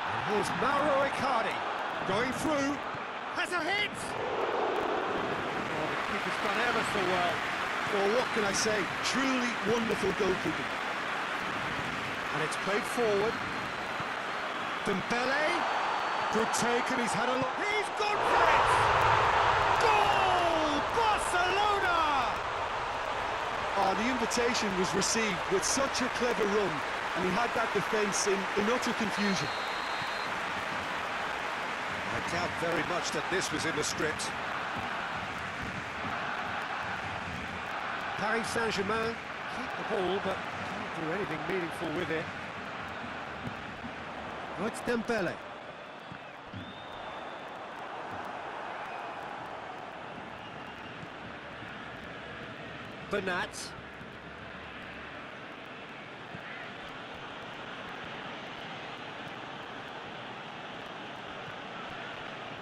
And here's Mauro Icardi. Going through. Has a hit! done ever so well. Well, what can I say? Truly wonderful goalkeeping. And it's played forward. Dembele. Good take, and he's had a look. He's gone for it! Goal! Barcelona! Oh, the invitation was received with such a clever run, and he had that defence in utter confusion. I doubt very much that this was in the script. Paris Saint-Germain keep the ball, but can't do anything meaningful with it. Oh, it's Dembele. Bernat.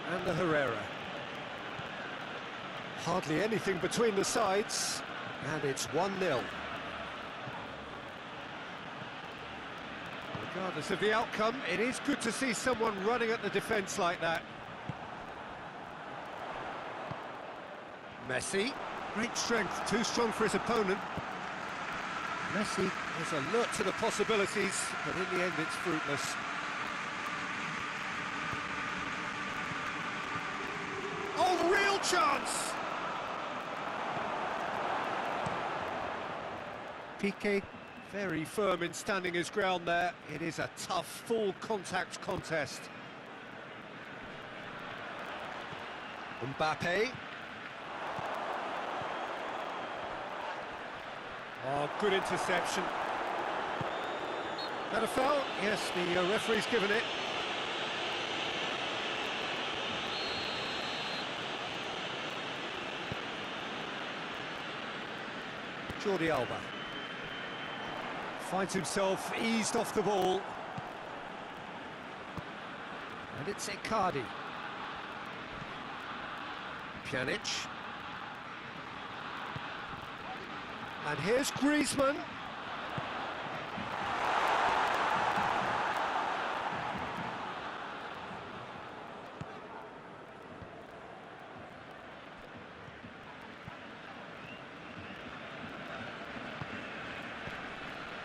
And the Herrera. Hardly anything between the sides, and it's 1-0. Regardless of the outcome, it is good to see someone running at the defence like that. Messi. Great strength, too strong for his opponent. Messi is alert to the possibilities, but in the end it's fruitless. Oh, real chance! Piqué, very firm in standing his ground there. It is a tough, full contact contest. Mbappe. Oh, good interception. That a foul? Yes, the referee's given it. Jordi Alba finds himself eased off the ball. And it's Icardi. Pjanic. And here's Griezmann.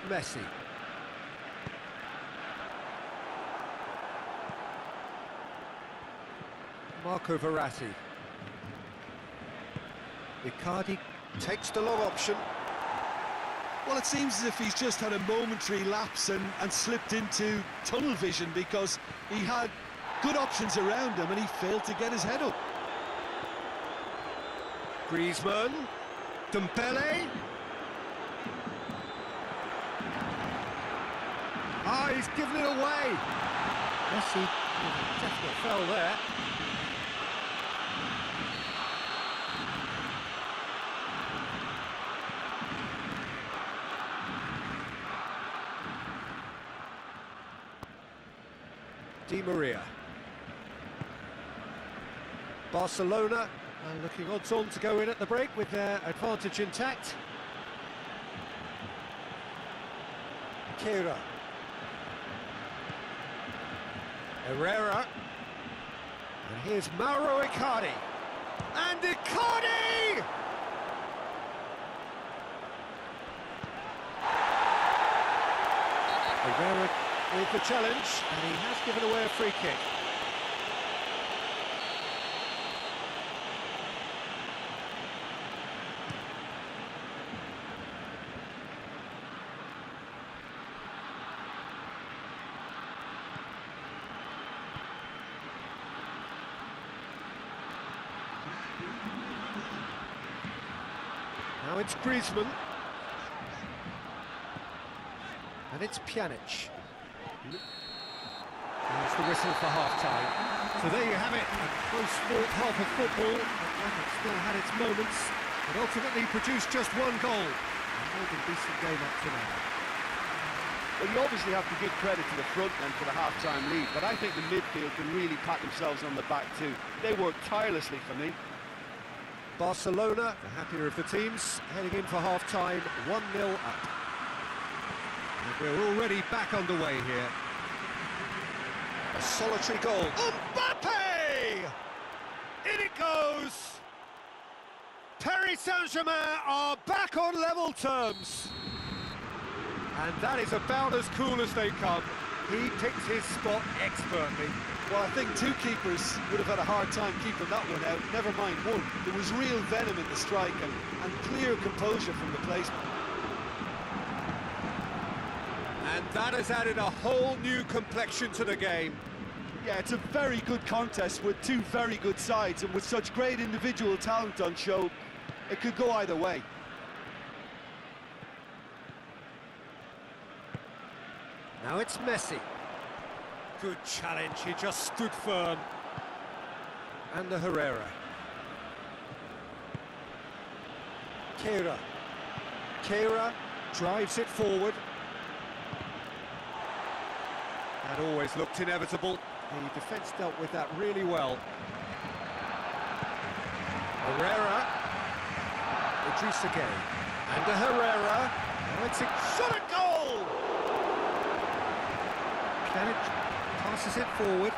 Messi. Marco Verratti. Icardi takes the long option. Well, it seems as if he's just had a momentary lapse and slipped into tunnel vision, because he had good options around him and he failed to get his head up. Griezmann. Dembele. Ah, he's given it away. Messi, definitely fell there. Di Maria. Barcelona looking odds-on to go in at the break with their advantage intact. Kera. Herrera. And here's Mauro Icardi. And Icardi! Herrera with the challenge, and he has given away a free kick. Now it's Griezmann. And it's Pjanic. There's the whistle for half-time. So there you have it, a close-fought half of football, but one that still had its moments, but ultimately produced just one goal. A more than decent game up to now. Well, you obviously have to give credit to the front men for the half-time lead, but I think the midfield can really pat themselves on the back too. They worked tirelessly for me. Barcelona, the happier of the teams, heading in for half-time, 1-0 up. And we're already back underway here. A solitary goal. Mbappe! In it goes! Perry Paris Saint-Germain are back on level terms. And that is about as cool as they come. He picked his spot expertly. Well, I think two keepers would have had a hard time keeping that one out, never mind one. There was real venom in the strike and clear composure from the placement. And that has added a whole new complexion to the game. Yeah, it's a very good contest with two very good sides, and with such great individual talent on show, it could go either way. Now it's Messi. Good challenge, he just stood firm. And the Herrera. Keira drives it forward. That always looked inevitable. The defence dealt with that really well. Herrera. Idrissa Gueye. And the Herrera. Now it's a shot at goal! Pjanic passes it forward.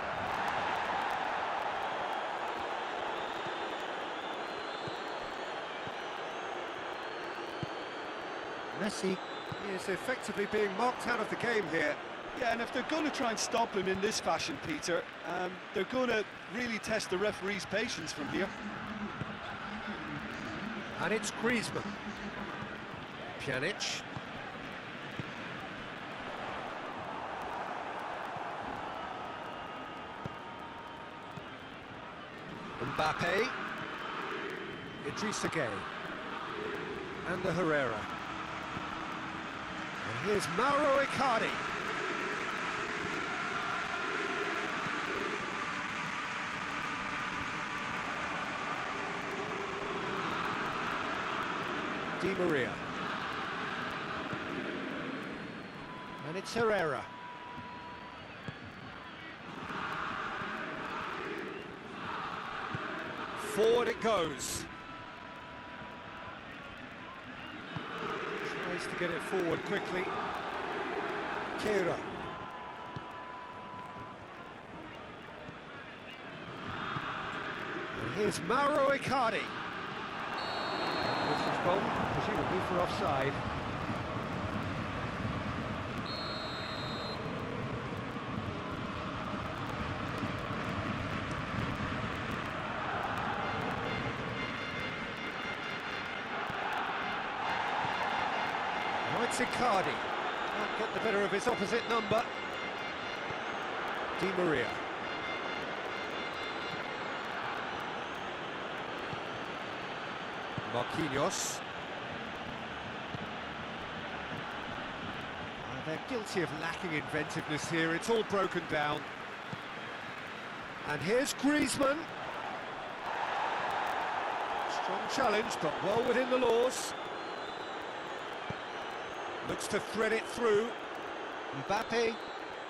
Messi is effectively being marked out of the game here. Yeah, and if they're going to try and stop him in this fashion, Peter, they're going to really test the referee's patience from here. And it's Griezmann. Pjanic. Mbappe. Idrissa Gueye. And the Herrera. And here's Mauro Icardi. Di Maria. And it's Herrera. Forward it goes. Tries to get it forward quickly. Keira. And here's Mauro Icardi. This is gone, presumably for offside. Now it's Icardi. Can't get the better of his opposite number. Di Maria. Marquinhos. They're guilty of lacking inventiveness here. It's all broken down. And here's Griezmann. Strong challenge, but well within the laws. Looks to thread it through. Mbappe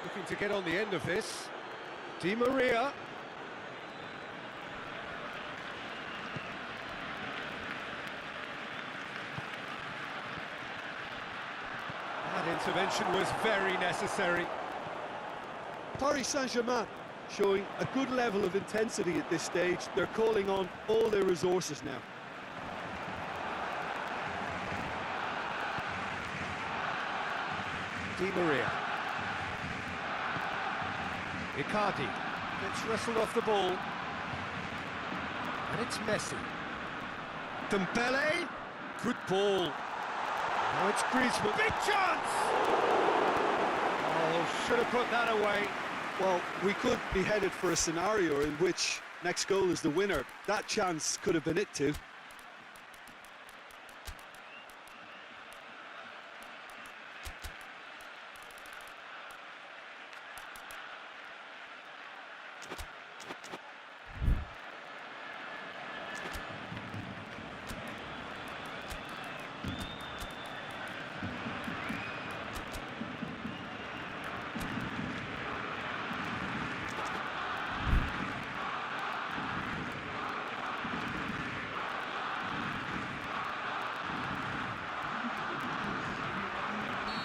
looking to get on the end of this. Di Maria. That intervention was very necessary. Paris Saint-Germain showing a good level of intensity at this stage. They're calling on all their resources now. Di Maria. Icardi gets wrestled off the ball. And it's Messi. Dembele. Good ball. Now it's Griezmann. Big chance! Oh, should have put that away. Well, we could be headed for a scenario in which next goal is the winner. That chance could have been it too.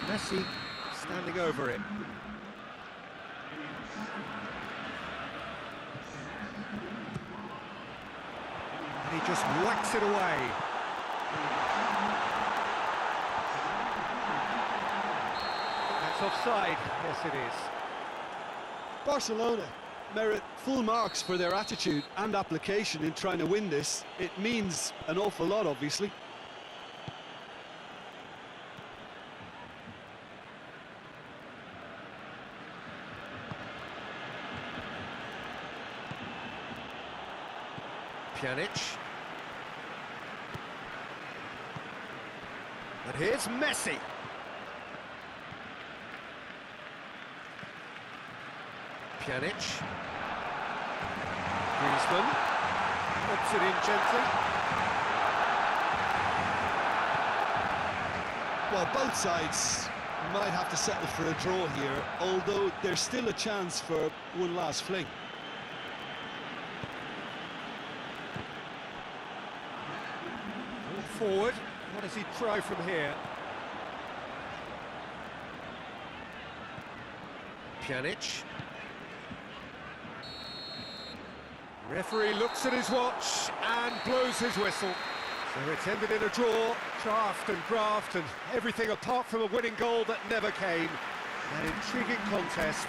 Messi standing over it. And he just whacks it away. It's offside. Yes, it is. Barcelona merit full marks for their attitude and application in trying to win this. It means an awful lot, obviously. Pjanic. And here's Messi. Pjanic. Griezmann. Puts it in gently. Well, both sides might have to settle for a draw here, although there's still a chance for one last fling. Forward. What does he try from here? Pjanic. Referee looks at his watch and blows his whistle. So it's ended in a draw, draft and graft and everything apart from a winning goal that never came. An intriguing contest.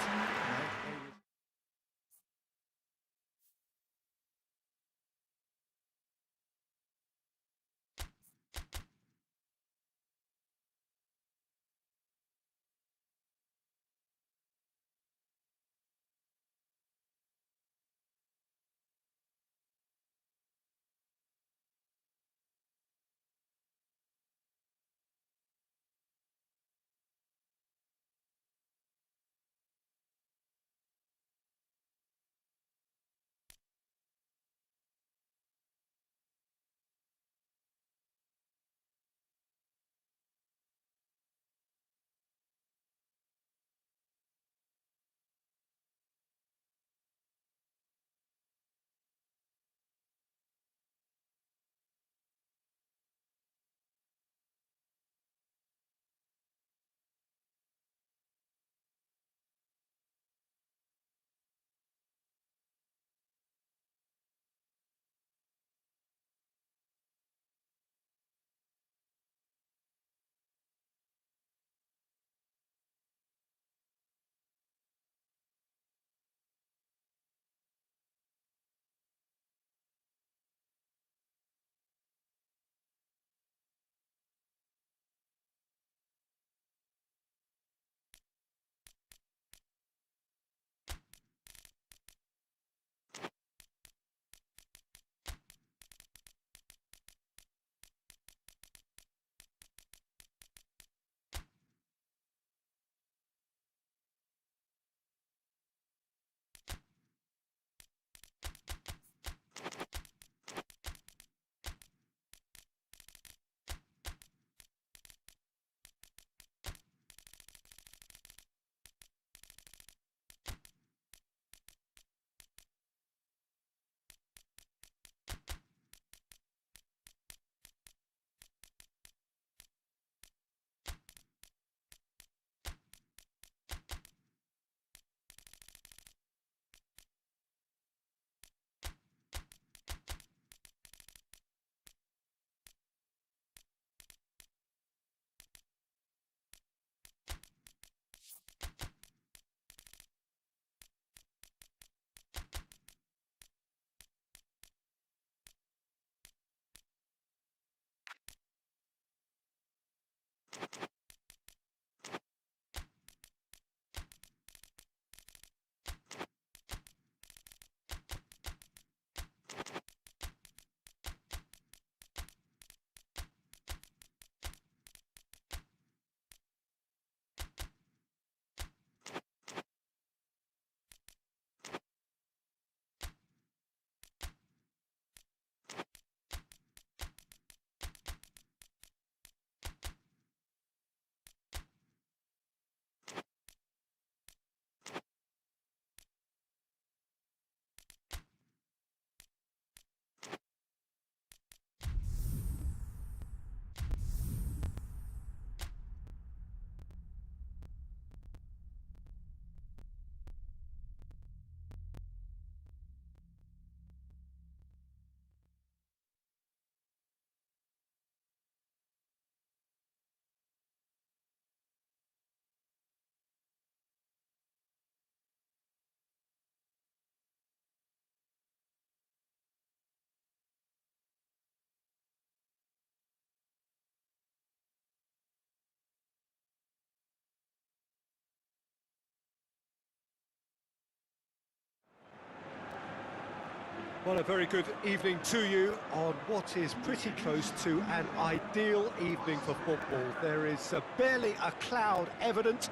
Well, a very good evening to you on what is pretty close to an ideal evening for football. There is barely a cloud evident.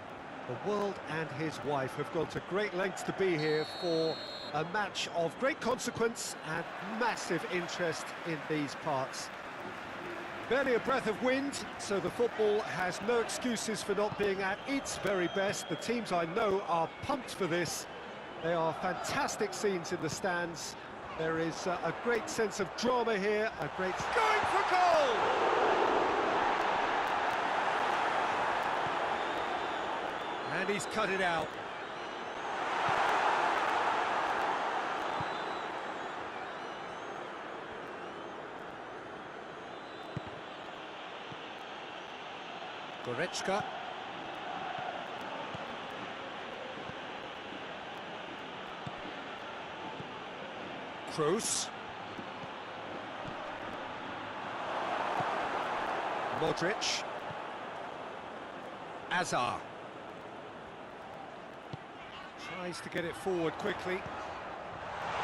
The world and his wife have gone to great lengths to be here for a match of great consequence and massive interest in these parts. Barely a breath of wind, so the football has no excuses for not being at its very best. The teams I know are pumped for this. They are fantastic scenes in the stands. There is a great sense of drama here, a great... Going for goal! And he's cut it out. Goretzka. Kroos. Modric. Azar. Tries to get it forward quickly.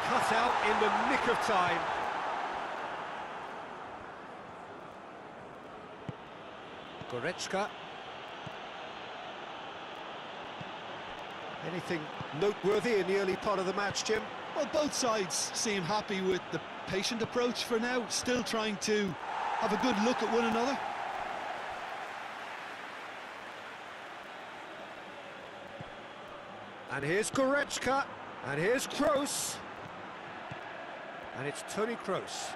Cut out in the nick of time. Goretzka. Anything noteworthy in the early part of the match, Jim? Well, both sides seem happy with the patient approach for now, still trying to have a good look at one another. And here's Goretzka, and here's Kroos. And it's Toni Kroos.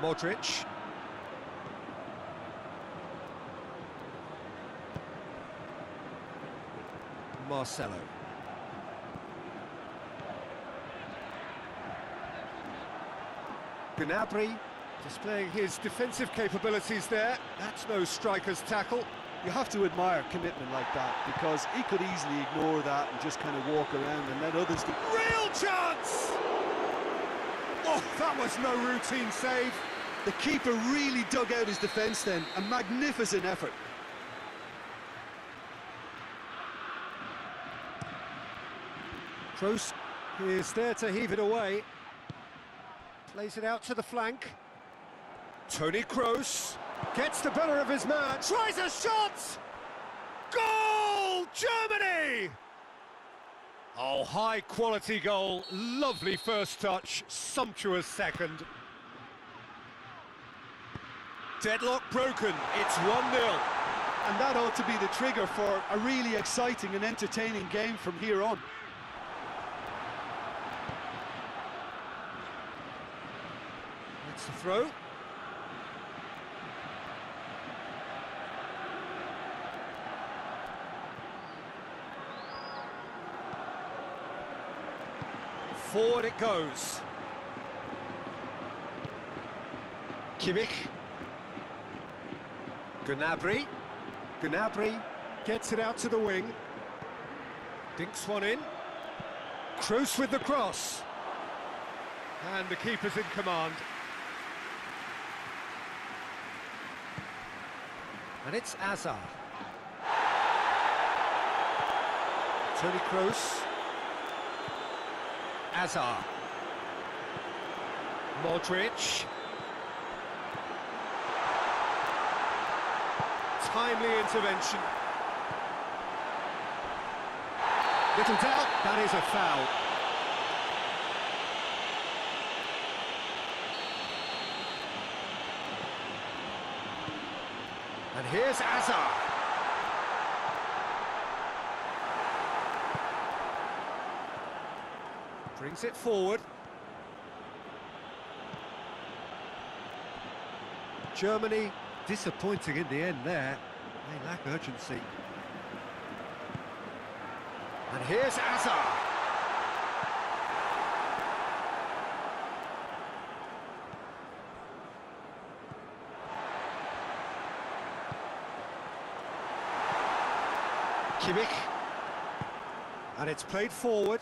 Modric. Marcelo. Gnabry displaying his defensive capabilities there. That's no striker's tackle. You have to admire commitment like that, because he could easily ignore that and just kind of walk around and let others do. Real chance! Oh, that was no routine save. The keeper really dug out his defence then, a magnificent effort. Kroos is there to heave it away. Plays it out to the flank. Toni Kroos gets the better of his man. Tries a shot! Goal! Germany! Oh, high quality goal. Lovely first touch. Sumptuous second. Deadlock broken. It's 1-0. And that ought to be the trigger for a really exciting and entertaining game from here on. That's the throw. Forward it goes. Kimmich. Gnabry. Gnabry gets it out to the wing. Dinks one in. Kroos with the cross. And the keeper's in command. And it's Azar. Toni Kroos. Azar. Modric. Timely intervention. Little doubt, that is a foul. And here's Azar. Brings it forward. Germany disappointing in the end there. They lack urgency. And here's Azar. Kimmich. And it's played forward.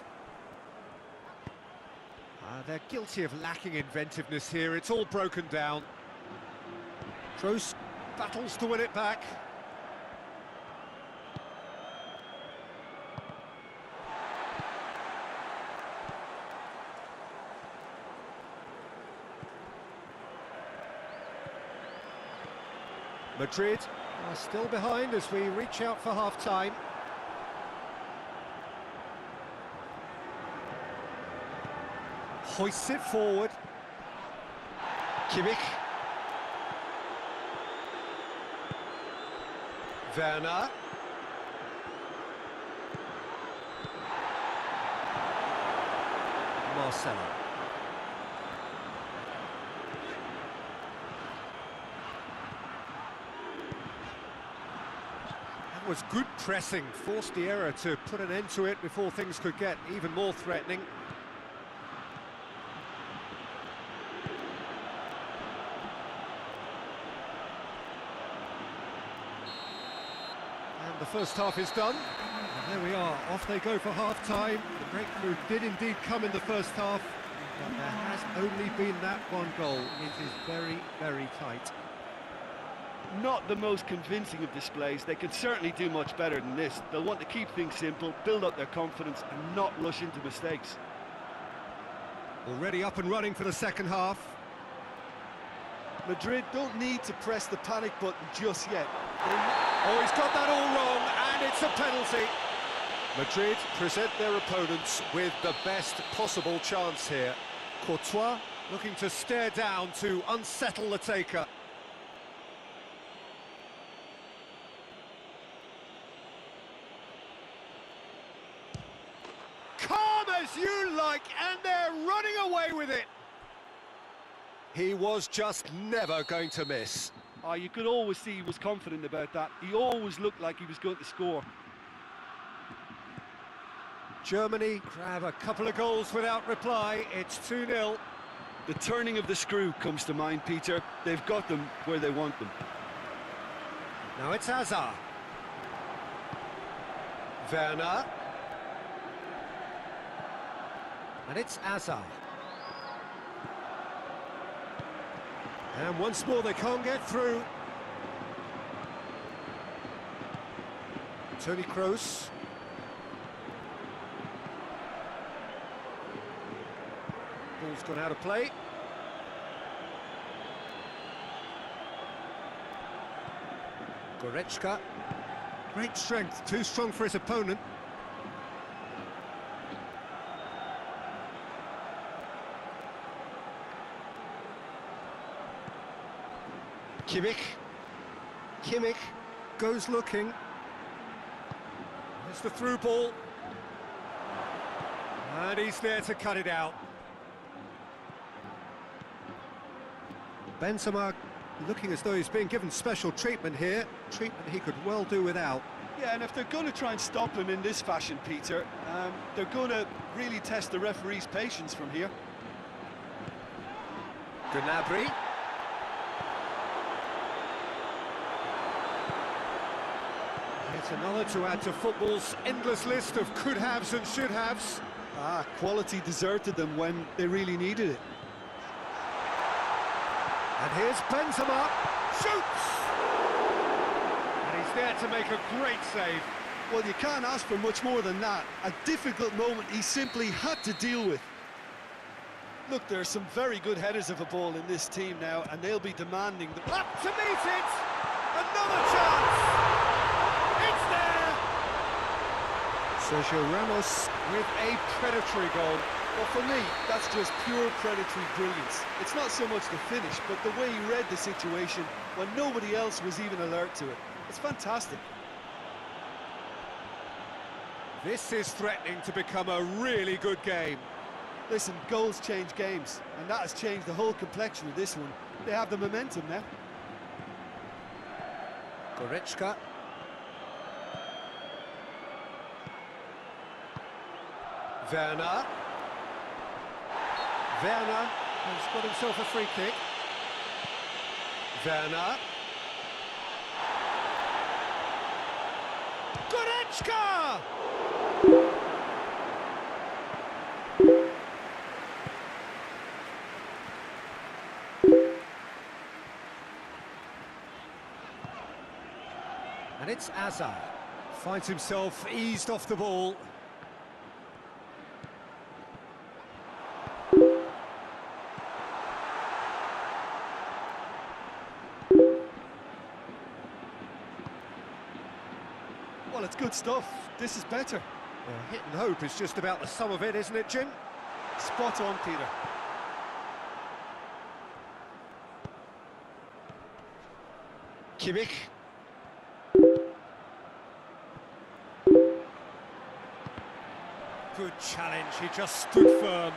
They're guilty of lacking inventiveness here. It's all broken down. Kroos battles to win it back. Madrid are still behind as we reach out for half-time. Hoists it forward. Kimmich. Werner. Marcelo. That was good pressing, forced the error to put an end to it before things could get even more threatening. And the first half is done. And there we are, off they go for half-time. The breakthrough did indeed come in the first half, but there has only been that one goal. It is very, very tight. Not the most convincing of displays. They could certainly do much better than this. They'll want to keep things simple, build up their confidence and not rush into mistakes. Already up and running for the second half. Madrid don't need to press the panic button just yet. Oh, he's got that all wrong, and it's a penalty. Madrid present their opponents with the best possible chance here. Courtois looking to stare down to unsettle the taker. Calm as you like, and they're running away with it. He was just never going to miss. Oh, you could always see he was confident about that. He always looked like he was going to score. Germany grab a couple of goals without reply. It's 2-0. The turning of the screw comes to mind, Peter. They've got them where they want them. Now it's Hazard. Werner. And it's Hazard. And once more they can't get through. Toni Kroos. Ball's gone out of play. Goretzka. Great strength, too strong for his opponent. Kimmich goes looking. It's the through ball. And he's there to cut it out. Benzema looking as though he's being given special treatment here. Treatment he could well do without. Yeah, and if they're going to try and stop him in this fashion, Peter, they're going to really test the referee's patience from here. Gnabry. It's another to add to football's endless list of could-haves and should-haves. Quality deserted them when they really needed it. And here's Benzema, shoots! And he's there to make a great save. Well, you can't ask for much more than that. A difficult moment he simply had to deal with. Look, there are some very good headers of a ball in this team now, and they'll be demanding the... Up to meet it! Another chance! It's there! Sergio Ramos with a predatory goal. Well, for me, that's just pure predatory brilliance. It's not so much the finish, but the way he read the situation when nobody else was even alert to it. It's fantastic. This is threatening to become a really good game. Listen, goals change games, and that has changed the whole complexion of this one. They have the momentum now. Goretzka. Werner. Werner has got himself a free kick. Werner. Goretzka! And it's Hazard. Finds himself eased off the ball. Well, it's good stuff. This is better. Well, hit and hope is just about the sum of it, isn't it, Jim? Spot on, Peter. Kimmich. Good challenge, he just stood firm.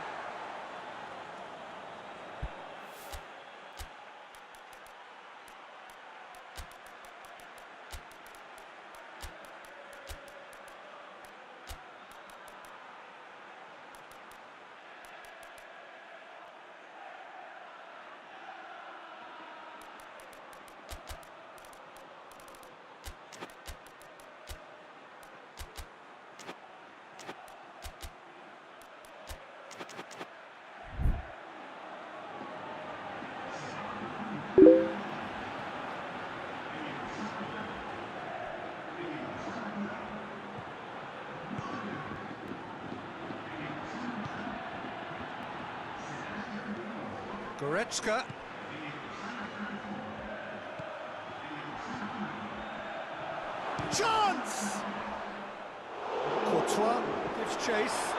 Goretzka. Chance! Courtois gives chase.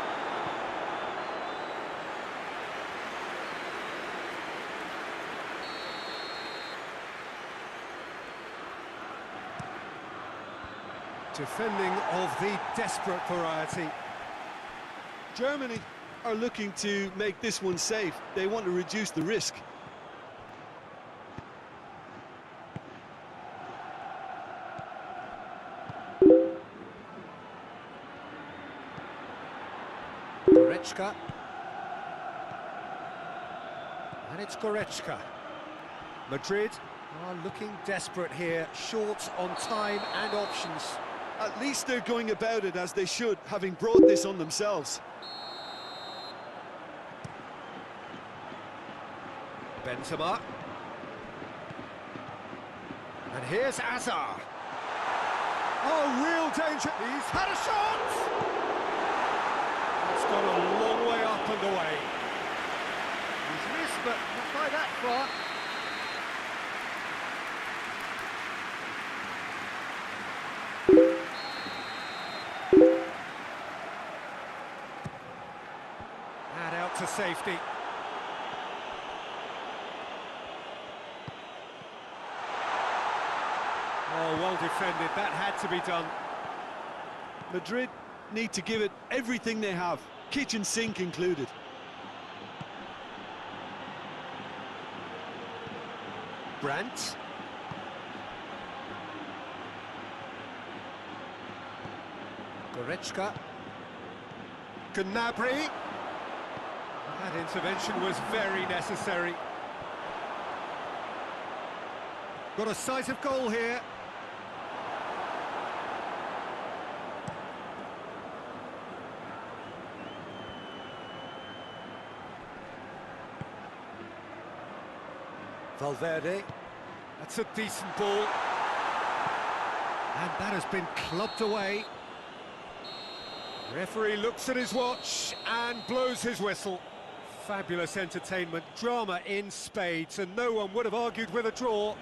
Defending of the desperate variety. Germany are looking to make this one safe. They want to reduce the risk. Goretzka. And it's Goretzka. Madrid are looking desperate here, short on time and options. At least they're going about it as they should, having brought this on themselves. Benzema. And here's Hazard. Oh, real danger. He's had a shot! It's gone a long way up and away. He's missed, but not by that far. And out to safety. Oh, well defended, that had to be done. Madrid need to give it everything they have, kitchen sink included. Brandt. Goretzka. Gnabry. That intervention was very necessary. Got a sight of goal here. Valverde. That's a decent ball. And that has been clubbed away. Referee looks at his watch and blows his whistle. Fabulous entertainment, drama in spades, and no one would have argued with a draw,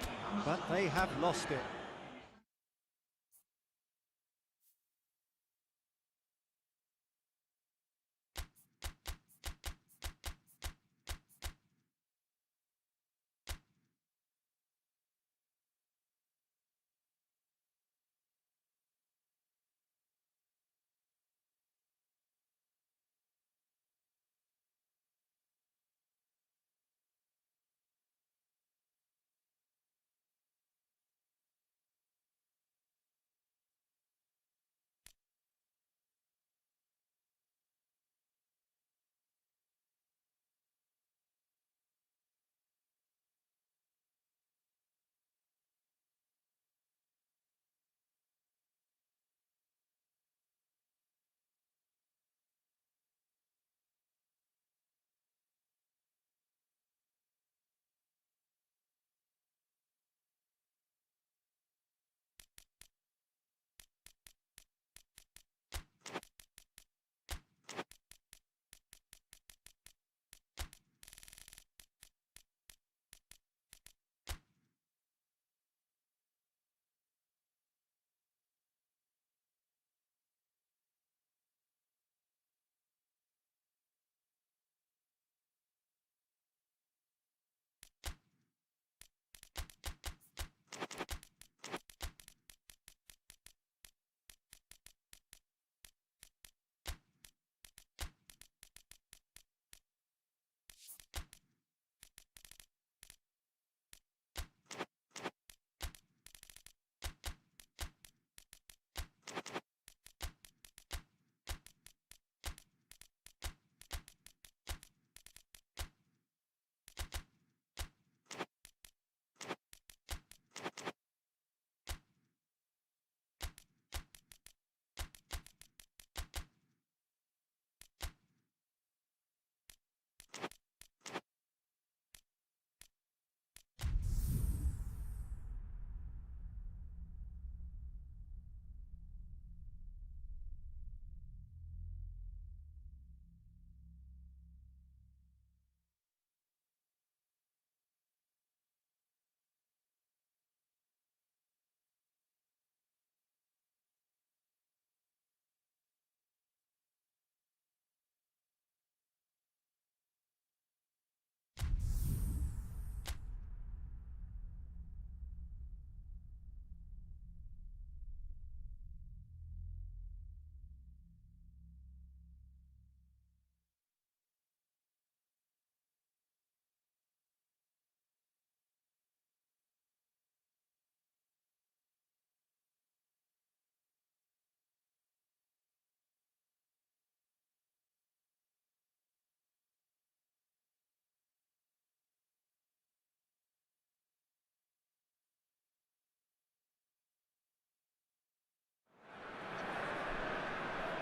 but they have lost it.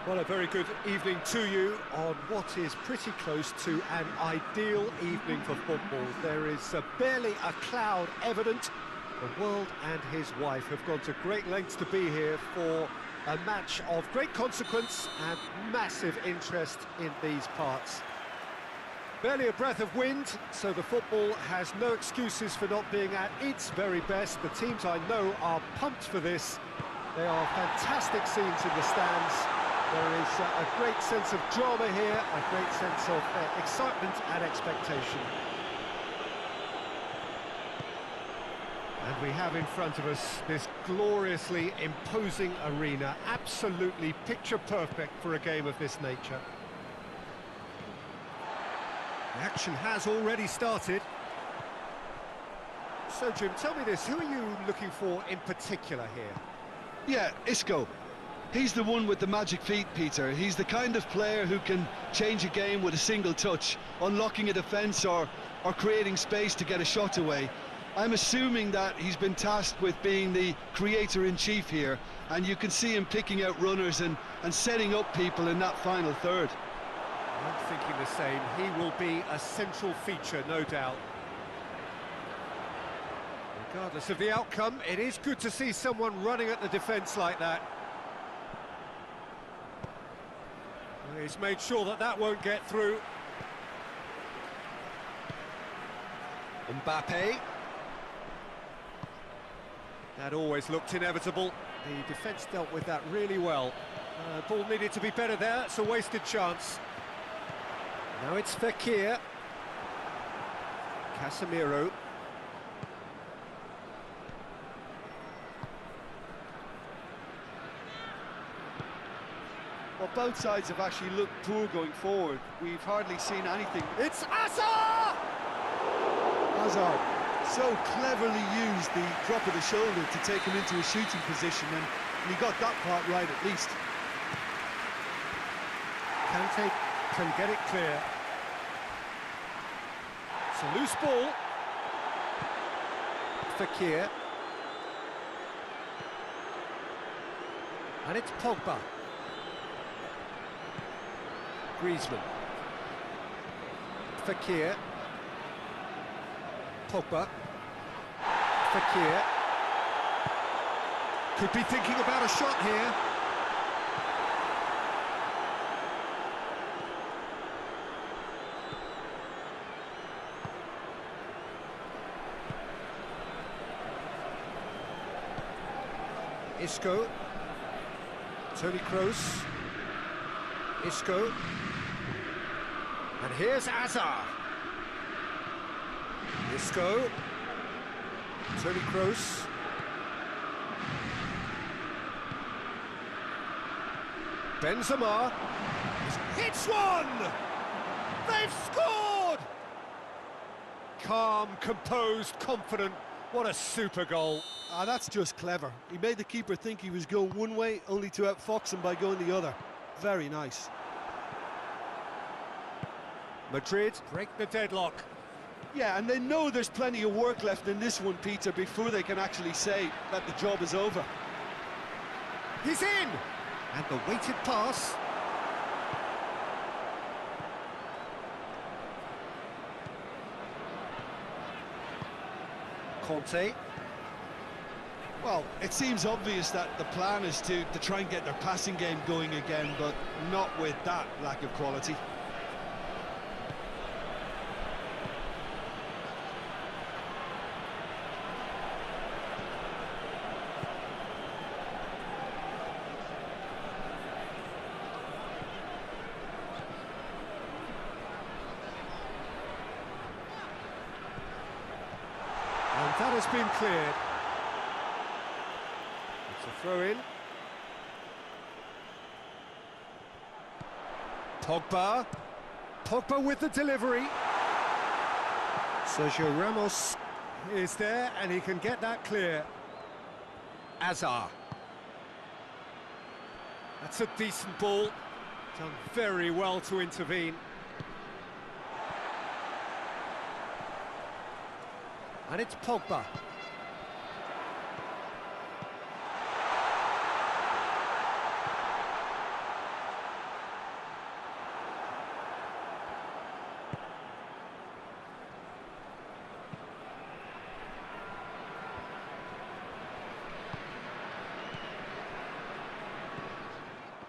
Well, a very good evening to you on what is pretty close to an ideal evening for football. There is barely a cloud evident. The world and his wife have gone to great lengths to be here for a match of great consequence and massive interest in these parts. Barely a breath of wind, so the football has no excuses for not being at its very best. The teams I know are pumped for this. They are fantastic scenes in the stands. There is a great sense of drama here, a great sense of excitement and expectation. And we have in front of us this gloriously imposing arena, absolutely picture perfect for a game of this nature. The action has already started. So, Jim, tell me this, who are you looking for in particular here? Yeah, Isco. He's the one with the magic feet, Peter. He's the kind of player who can change a game with a single touch, unlocking a defence or creating space to get a shot away. I'm assuming that he's been tasked with being the creator-in-chief here, and you can see him picking out runners and setting up people in that final third. I'm thinking the same. He will be a central feature, no doubt. Regardless of the outcome, it is good to see someone running at the defence like that. He's made sure that that won't get through. Mbappe. That always looked inevitable. The defence dealt with that really well. Ball needed to be better there. It's a wasted chance. Now it's Fekir. Casemiro. Well, both sides have actually looked poor going forward. We've hardly seen anything. It's Hazard! Hazard so cleverly used the drop of the shoulder to take him into a shooting position, and he got that part right at least. Kante can get it clear. It's a loose ball. Fekir. And it's Pogba. Griezmann. Fekir. Pogba. Fekir. Could be thinking about a shot here. Isco. Toni Kroos. Isco. And here's Hazard. Isco. Toni Kroos. Benzema. Hits one! They've scored! Calm, composed, confident. What a super goal. That's just clever. He made the keeper think he was going one way, only to outfox him by going the other. Very nice. Madrid break the deadlock. Yeah, and they know there's plenty of work left in this one, Peter, before they can actually say that the job is over. He's in! And the weighted pass. Conte. Well, it seems obvious that the plan is to try and get their passing game going again, but not with that lack of quality. And that has been cleared. It's a throw-in. Pogba. Pogba with the delivery. Sergio Ramos is there, and he can get that clear. Hazard. That's a decent ball. Done very well to intervene. And it's Pogba.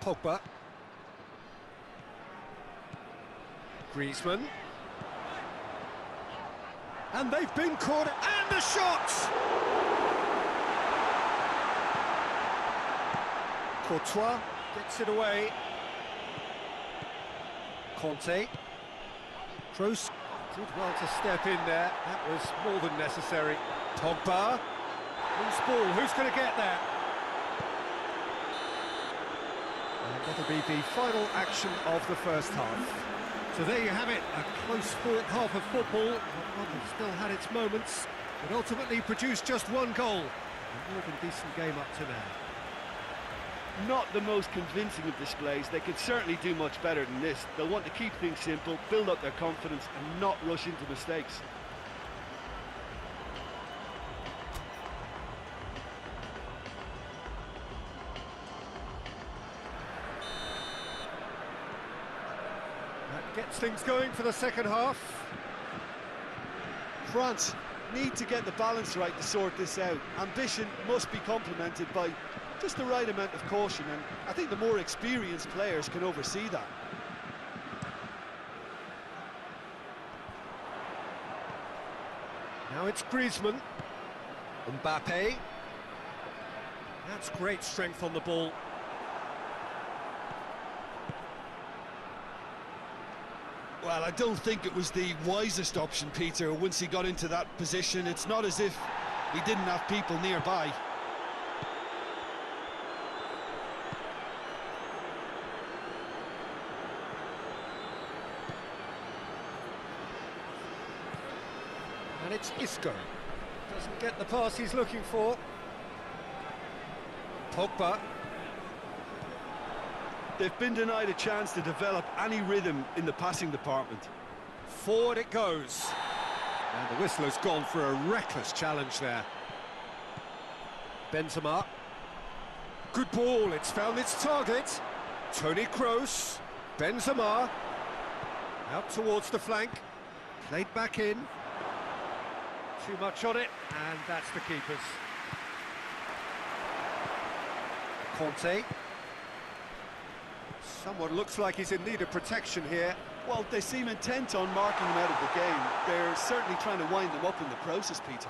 Pogba. Griezmann. And they've been caught, and the shot! Courtois gets it away. Conte. Kroos did well to step in there. That was more than necessary. Pogba. Loose ball, who's going to get there? And that'll be the final action of the first half. So there you have it, a close-fought half of football. One that still had its moments, but ultimately produced just one goal. A more than decent game up to now. Not the most convincing of displays. They could certainly do much better than this. They'll want to keep things simple, build up their confidence and not rush into mistakes. That gets things going for the second half. France need to get the balance right to sort this out. Ambition must be complemented by just the right amount of caution, and I think the more experienced players can oversee that. Now it's Griezmann. Mbappe. That's great strength on the ball. Well, I don't think it was the wisest option, Peter, once he got into that position. It's not as if he didn't have people nearby. And it's Isco. Doesn't get the pass he's looking for. Pogba. They've been denied a chance to develop any rhythm in the passing department. Forward it goes. And the whistle has gone for a reckless challenge there. Benzema. Good ball, it's found its target. Toni Kroos. Benzema. Out towards the flank. Played back in. Too much on it, and that's the keeper's. Conte. Someone looks like he's in need of protection here. Well, they seem intent on marking him out of the game. They're certainly trying to wind them up in the process, Peter.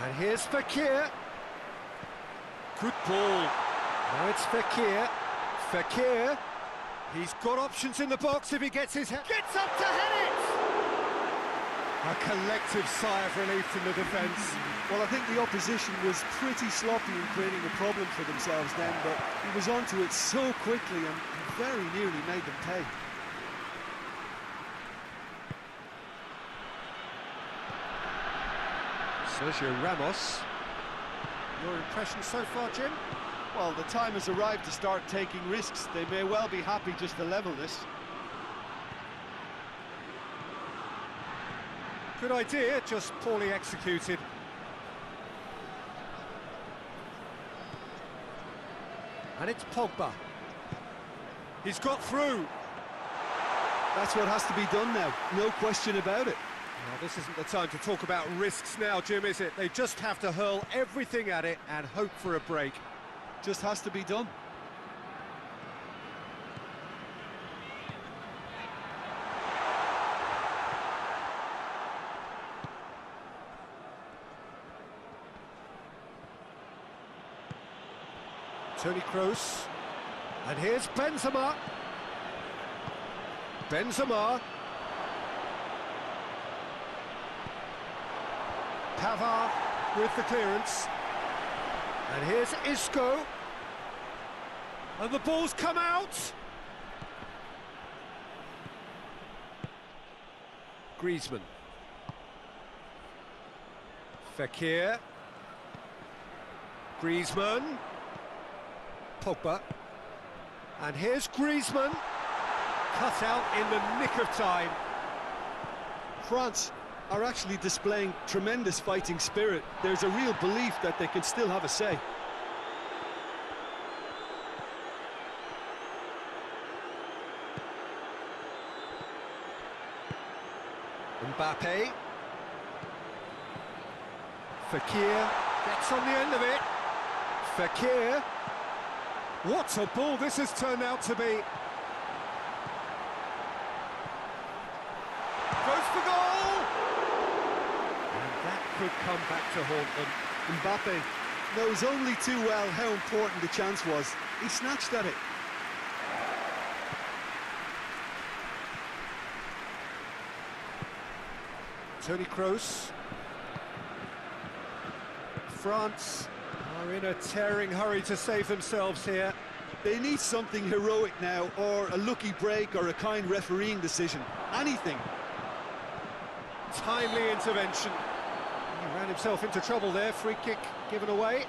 And here's Fekir. Good ball. Now it's Fekir. Fekir. He's got options in the box if he gets his head. Gets up to head it! A collective sigh of relief from the defence. Well, I think the opposition was pretty sloppy in creating a problem for themselves then, but he was onto it so quickly and very nearly made them pay. Sergio Ramos. Your impression so far, Jim? Well, the time has arrived to start taking risks. They may well be happy just to level this. Good idea, just poorly executed. And it's Pogba. He's got through. That's what has to be done now, no question about it. Now, this isn't the time to talk about risks now, Jim, is it? They just have to hurl everything at it and hope for a break. Just has to be done. Toni Kroos. And here's Benzema. Benzema. Pavard with the clearance. And here's Isco. And the ball's come out. Griezmann. Fekir. Griezmann. Pogba. And here's Griezmann. Cut out in the nick of time. France are actually displaying tremendous fighting spirit. There's a real belief that they can still have a say. Mbappe. Fekir gets on the end of it. Fekir. What a ball this has turned out to be. Goes for goal! And that could come back to haunt them. Mbappe knows only too well how important the chance was. He snatched at it. Toni Kroos. France are in a tearing hurry to save themselves here. They need something heroic now, or a lucky break, or a kind refereeing decision. Anything. Timely intervention. He ran himself into trouble there. Free kick given away.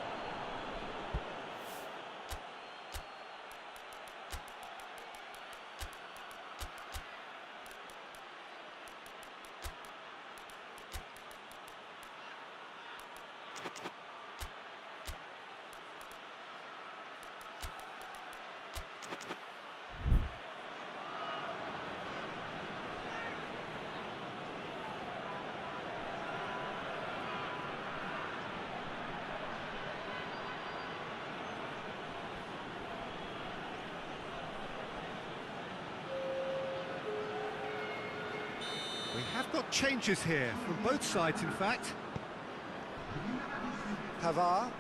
We have got changes here from both sides, in fact. Pavard.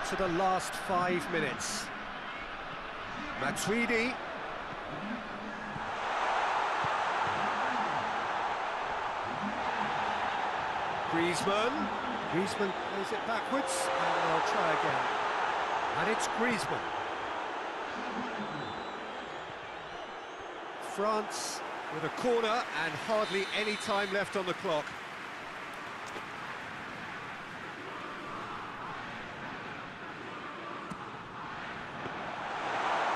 Into the last 5 minutes. Matuidi. Griezmann. Griezmann plays it backwards, and they'll try again. And it's Griezmann. France with a corner and hardly any time left on the clock.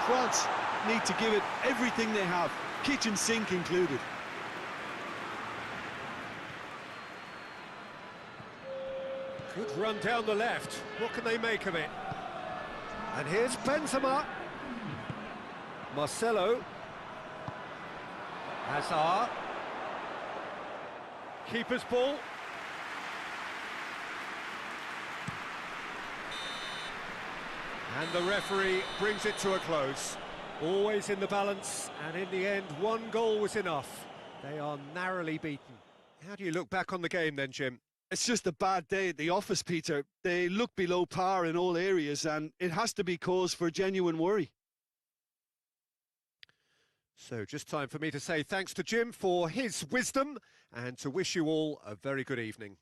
France need to give it everything they have, kitchen sink included. Good run down the left. What can they make of it? And here's Benzema. Marcelo. Hazard. Keeper's ball. And the referee brings it to a close. Always in the balance, and in the end, one goal was enough. They are narrowly beaten. How do you look back on the game then, Jim? It's just a bad day at the office, Peter. They look below par in all areas, and it has to be cause for genuine worry. So just time for me to say thanks to Jim for his wisdom and to wish you all a very good evening.